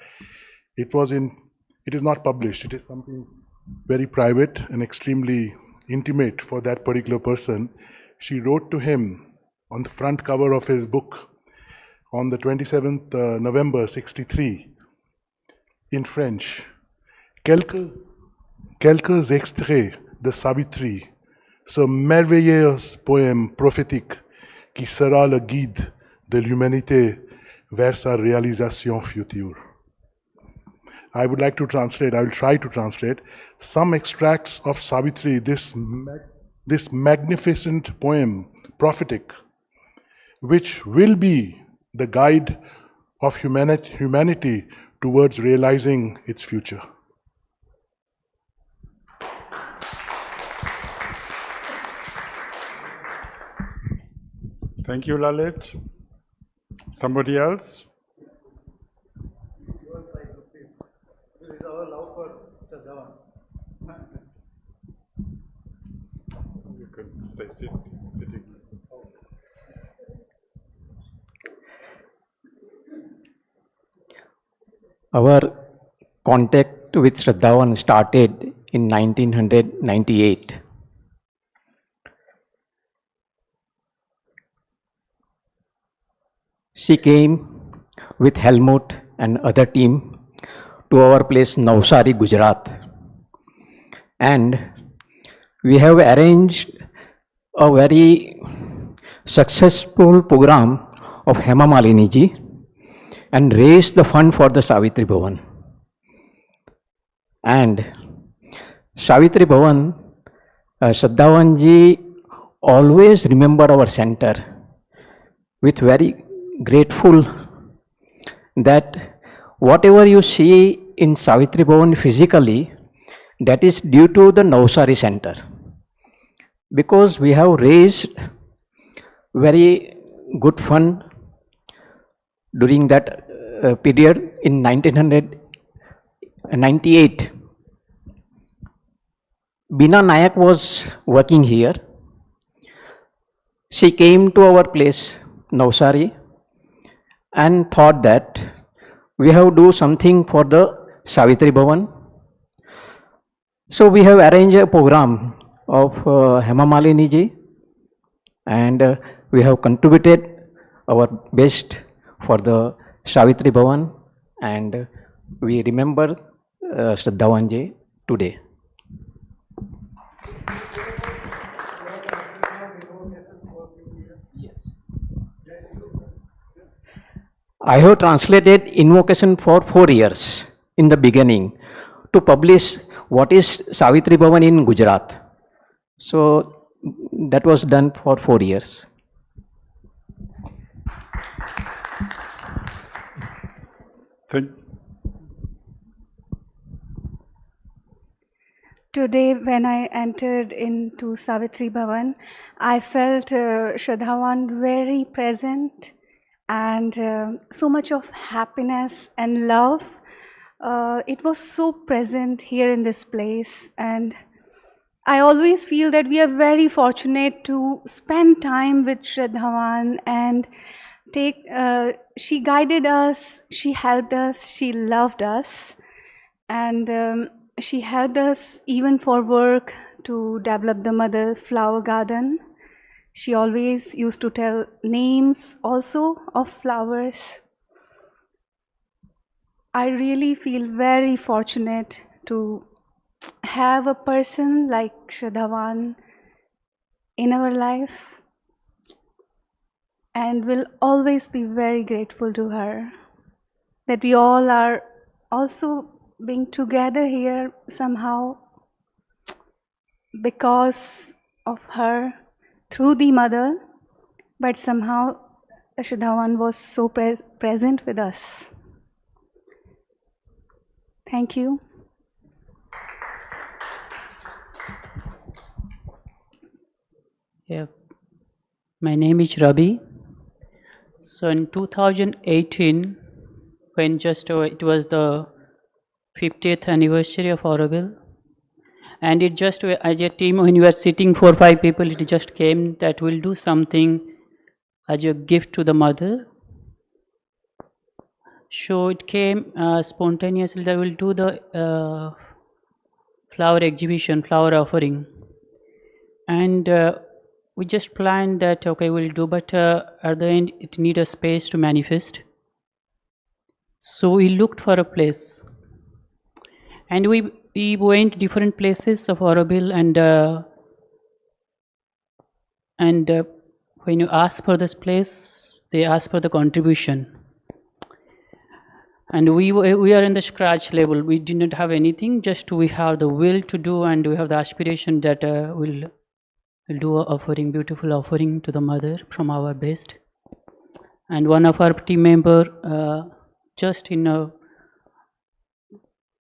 It is not published. It is something very private and extremely intimate for that particular person. She wrote to him on the front cover of his book on the 27th November 63 in French. Quelques extraits de Savitri, ce merveilleux poème prophétique qui sera le guide de l'humanité vers sa réalisation future. I would like to translate, I will try to translate some extracts of Savitri, this magnificent poem, prophetic, which will be the guide of humanity towards realizing its future. Thank you, Lalit. Somebody else? This is our love for Shraddhavan. You can stay sitting. Our contact with Shraddhavan started in 1998. She came with Helmut and other team to our place Navsari, Gujarat. And we have arranged a very successful program of Hema Malini ji and raised the fund for the Savitri Bhavan. And Savitri Bhavan, Shraddhavan ji always remember our center with very grateful that whatever you see in Savitri Bhavan physically, that is due to the Navsari center. Because we have raised very good fund during that period in 1998. Bina Nayak was working here. She came to our place, Navsari, and thought that we have to do something for the Savitri Bhavan. So we have arranged a program of Hema Malini ji, and we have contributed our best for the Savitri Bhavan, and we remember Shraddhavan ji today. I have translated invocation for 4 years in the beginning to publish what is Savitri Bhavan in Gujarat. So that was done for 4 years. Today, when I entered into Savitri Bhavan, I felt Shraddhavan very present and so much of happiness and love it was so present here in this place, and I always feel that we are very fortunate to spend time with Shraddhavan and she guided us, she helped us, she loved us, and she helped us even for work to develop the mother flower garden. She always used to tell names also of flowers. I really feel very fortunate to have a person like Shraddhavan in our life, and will always be very grateful to her that we all are also being together here somehow because of her, through the mother, but somehow Shraddhavan was so present with us. Thank you. Yeah, my name is Rabi. So in 2018, when it was the 50th anniversary of Auroville, and it just as a team, when you were sitting 4 or 5 people, it just came that we'll do something as a gift to the mother. So it came spontaneously that we'll do the flower exhibition, flower offering, and we just planned that, okay, we'll do, but at the end it need a space to manifest. So we looked for a place, and we went different places of Auroville, and when you ask for this place, they ask for the contribution. And we are in the scratch level. We did not have anything, just we have the will to do, and we have the aspiration that we'll do an offering, beautiful offering to the mother from our best. And one of our team member, just in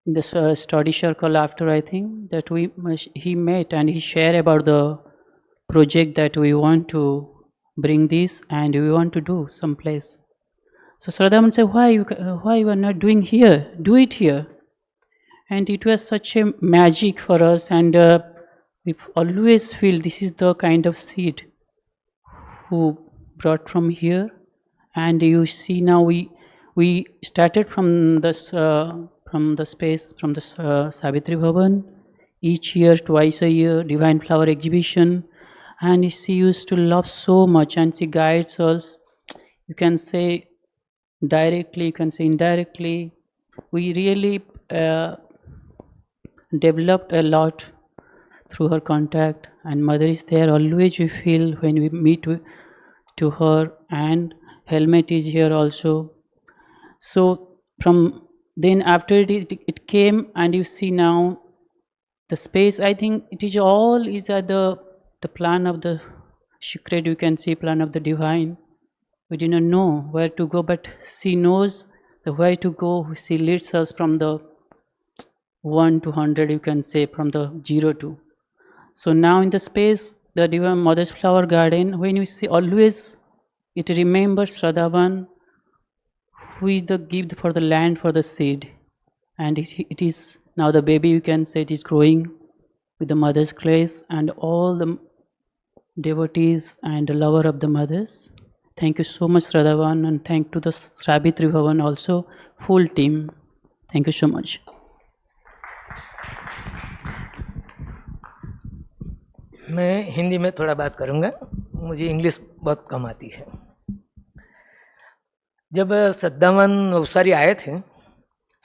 this study circle after, I think, that he met and he shared about the project that we want to bring this and we want to do someplace. So Shraddhavan said, why you are not doing here? Do it here. And it was such a magic for us, and we always feel this is the kind of seed who brought from here. And you see now we started from this space, from the Savitri Bhavan, each year, twice a year, Divine Flower Exhibition, and she used to love so much, and she guides us, you can say directly, you can say indirectly. We really developed a lot through her contact, and mother is there always, we feel, when we meet to her, and helmet is here also. So from then after it came, and you see now the space, I think it is all is at the plan of the secret, you can say, plan of the divine. We do not know where to go, but she knows the way to go. She leads us from the 1 to 100, you can say, from the 0 to. So now in the space, the Divine Mother's Flower Garden, when you see, always it remembers Shraddhavan, who is the gift for the land, for the seed. And it is now the baby, you can say, it is growing with the mother's grace, and all the devotees and the lover of the mothers. Thank you so much, Shraddhavan, and thank to the Savitri Bhavan also, full team. Thank you so much. मैं हिंदी में थोड़ा बात करूँगा, मुझे English बहुत कम आती है। जब श्रद्धावन नवसारी आए थे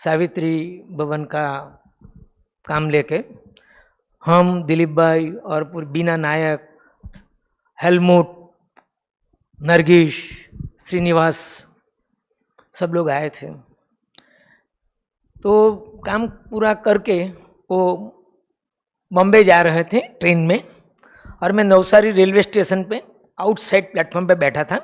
सावित्री भवन का काम लेके, हम दिलीप भाई और बीना नायक, हेलमुट, नरगिश, श्रीनिवास, सब लोग आए थे। तो काम पूरा करके वो बॉम्बे जा रहे थे ट्रेन में, और मैं नवसारी रेलवे स्टेशन पे आउटसाइड प्लेटफॉर्म पे बैठा था,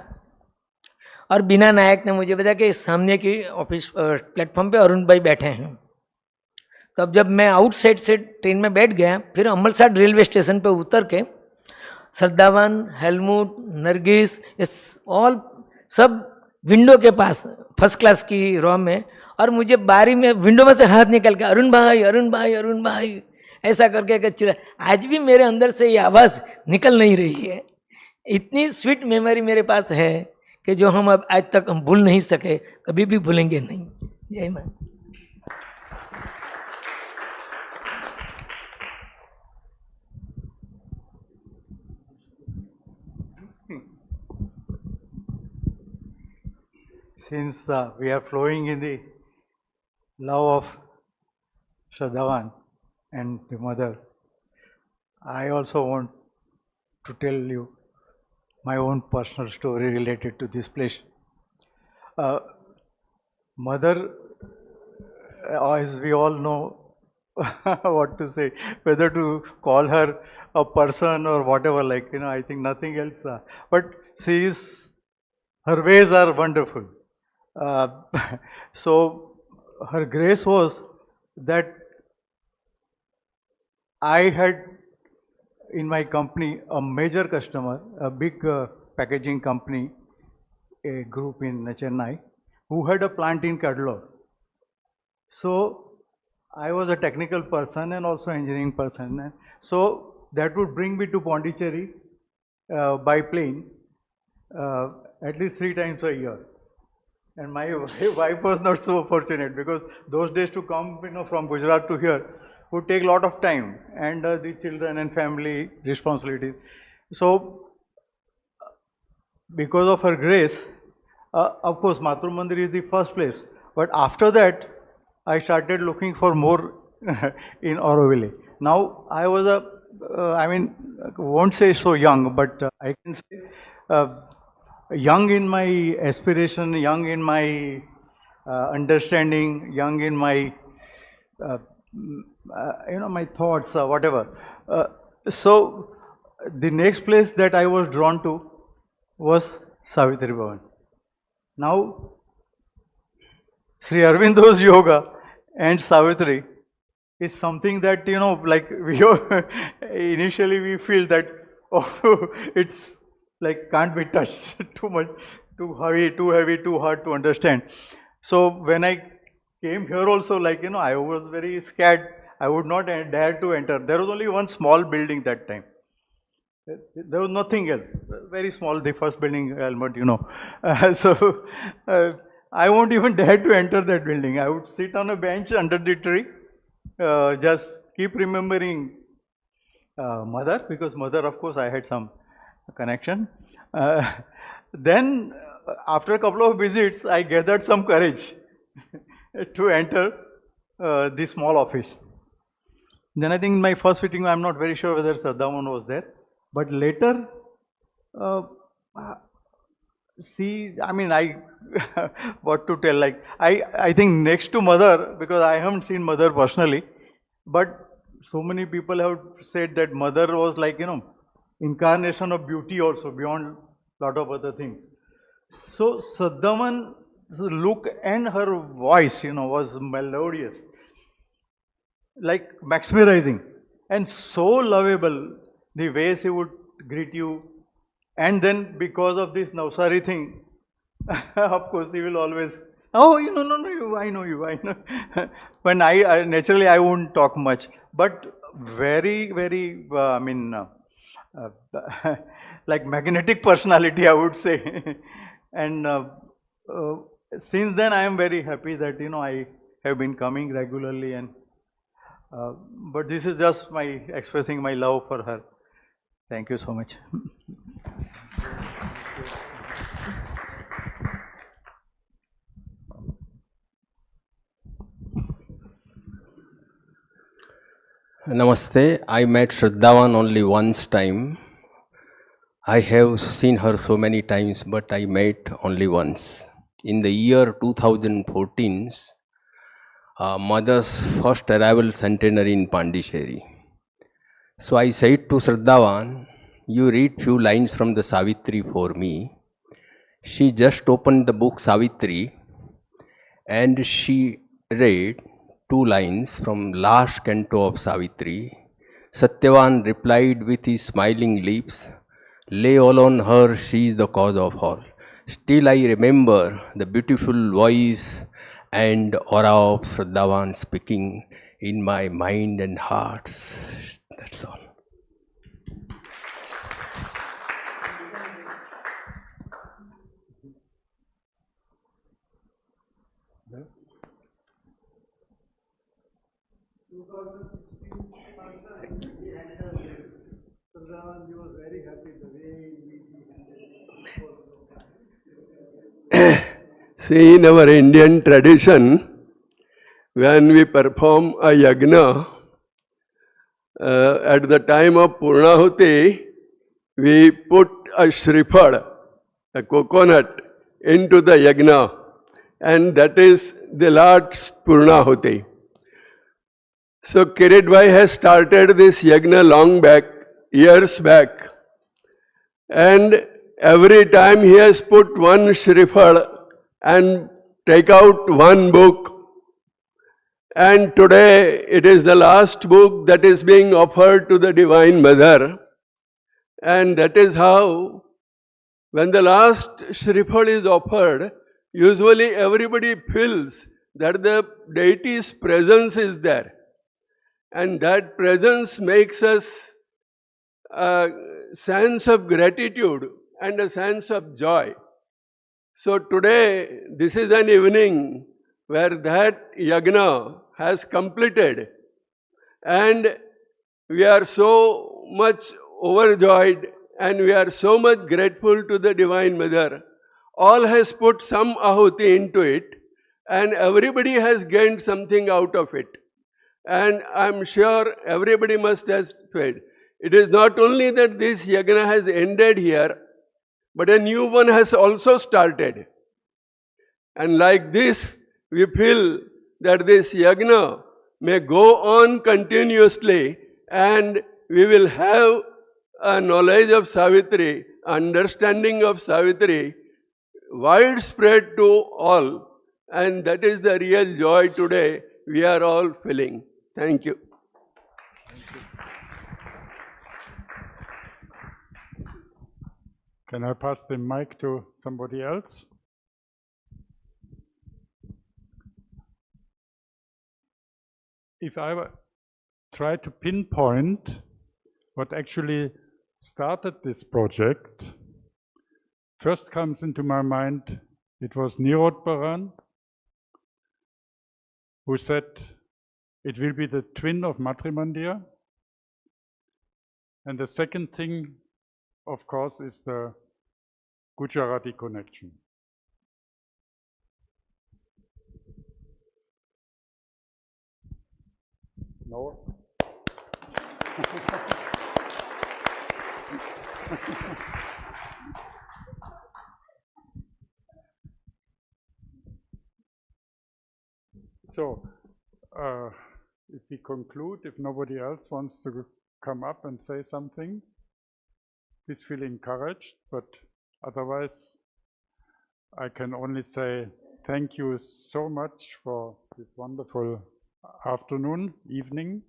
और बीना नायक ने मुझे बताया कि सामने की ऑफिस प्लेटफॉर्म पे अरुण भाई बैठे हैं। तब जब मैं आउटसाइड से ट्रेन में बैठ गया, फिर अमलसाड रेलवे स्टेशन पे उतर के श्रद्धावन, हेलमुट, नरगिस, इस ऑल सब विंडो के पास फर्स्ट क्लास की रॉ में, और मुझे बारी में विंडो में से हाथ निकल के अरुण भाई अरुण भाई अरुण भाई ऐसा करके चिल्ला। आज भी मेरे अंदर से ये आवाज़ निकल नहीं रही है। इतनी स्वीट मेमोरी मेरे पास है कि जो हम अब आज तक हम भूल नहीं सके, कभी भी भूलेंगे नहीं। जय मां। Since we are flowing in the love of Shraddhavan and the mother, I also want to tell you my own personal story related to this place. Mother, as we all know, what to say, whether to call her a person or whatever, like, I think nothing else. But she is, her ways are wonderful. So her grace was that I had in my company a major customer, a big packaging company, a group in Chennai, who had a plant in Cuddalore. So I was a technical person and also engineering person. So that would bring me to Pondicherry by plane at least 3 times a year. And my wife was not so fortunate, because those days to come, from Gujarat to here would take a lot of time, and the children and family responsibilities. So because of her grace, of course Matru Mandir is the first place, but after that I started looking for more in Auroville. Now I was I won't say so young, but I can say young in my aspiration, young in my understanding, young in my my thoughts, whatever. So the next place that I was drawn to was Savitri Bhavan. Now Sri Aurobindo's yoga and Savitri is something that, like initially we feel that, oh, it's like can't be touched, too much, too heavy, too hard to understand. So when I came here also, like, I was very scared. I would not dare to enter. There was only one small building that time. There was nothing else. Very small, the first building, Almond, So I won't even dare to enter that building. I would sit on a bench under the tree, just keep remembering mother, because mother, of course, I had some connection. Then after a couple of visits, I gathered some courage to enter the small office. Then I think in my first sitting, I'm not very sure whether Shraddhavan was there, but later, see, I what to tell, like, I think next to mother, because I haven't seen mother personally, but so many people have said that mother was like, incarnation of beauty also, beyond a lot of other things. So Shraddhavan's look and her voice, was melodious, like mesmerizing, and so lovable, the way she would greet you. And then because of this Navsari thing, of course he will always, oh, no, I know you. When I naturally I won't talk much, but very, very, like magnetic personality, I would say. And since then I am very happy that, I have been coming regularly, and but this is just my expressing my love for her. Thank you so much. Namaste. I met Shraddhavan only once time. I have seen her so many times, but I met only once. In the year 2014, mother's first arrival centenary in Pondicherry. So I said to Shraddhavan, you read few lines from the Savitri for me. She just opened the book Savitri and she read 2 lines from last canto of Savitri. Satyavan replied with his smiling lips, lay all on her, she is the cause of all. Still I remember the beautiful voice and aura of Shraddhavan speaking in my mind and hearts. That's all. See, in our Indian tradition, when we perform a yagna, at the time of Purnahuti, we put a shrifad, a coconut, into the yagna, and that is the Lord's Purnahuti. So Kirit Bhai has started this yagna long back, years back, and every time he has put one shrifad and take out one book. And today it is the last book that is being offered to the Divine Mother. And that is how, when the last shrifad is offered, usually everybody feels that the deity's presence is there. And that presence makes us a sense of gratitude and a sense of joy. So today, this is an evening where that yagna has completed, and we are so much overjoyed and we are so much grateful to the Divine Mother. All has put some ahuti into it, and everybody has gained something out of it. And I'm sure everybody must have fed. It is not only that this yagna has ended here, but a new one has also started. And like this, we feel that this yagna may go on continuously, and we will have a knowledge of Savitri, understanding of Savitri, widespread to all. And that is the real joy today we are all feeling. Thank you. Can I pass the mic to somebody else? If I try to pinpoint what actually started this project, first comes into my mind, it was Bhavan, who said it will be the twin of Matrimandir. And the second thing, of course, is the Gujarati connection. No? So, if we conclude, if nobody else wants to come up and say something, please feel encouraged, but otherwise I can only say thank you so much for this wonderful afternoon, evening.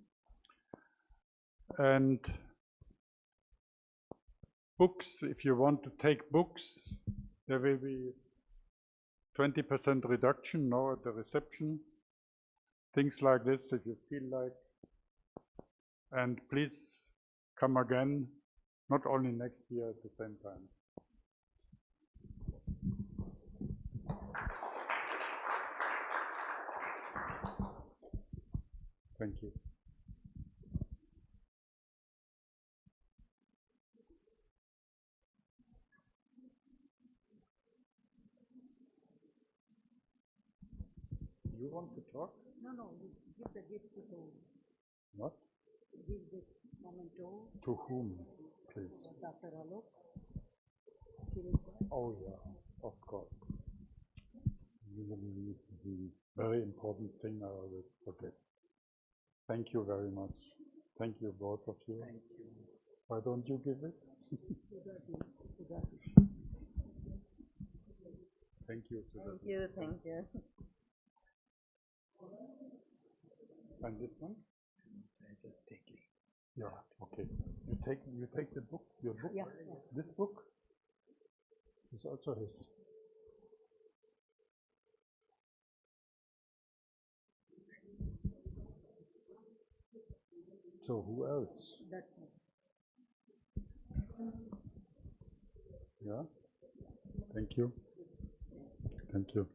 And books, if you want to take books, there will be 20% reduction now at the reception. Things like this, if you feel like. And please come again, not only next year at the same time. Thank you. You want to talk? No, give the gift to whom? What? Give this memento. To whom, please? Dr. Alok. Oh yeah, of course. Usually the very important thing I always forget. Thank you very much. Thank you, both of you. Thank you. Why don't you give it? Thank you, Sudhati. Thank you. And this one? I just take it. Yeah, okay. You take the book, your book? Yeah. This book is also his. So who else? That's all. Yeah? Thank you. Thank you.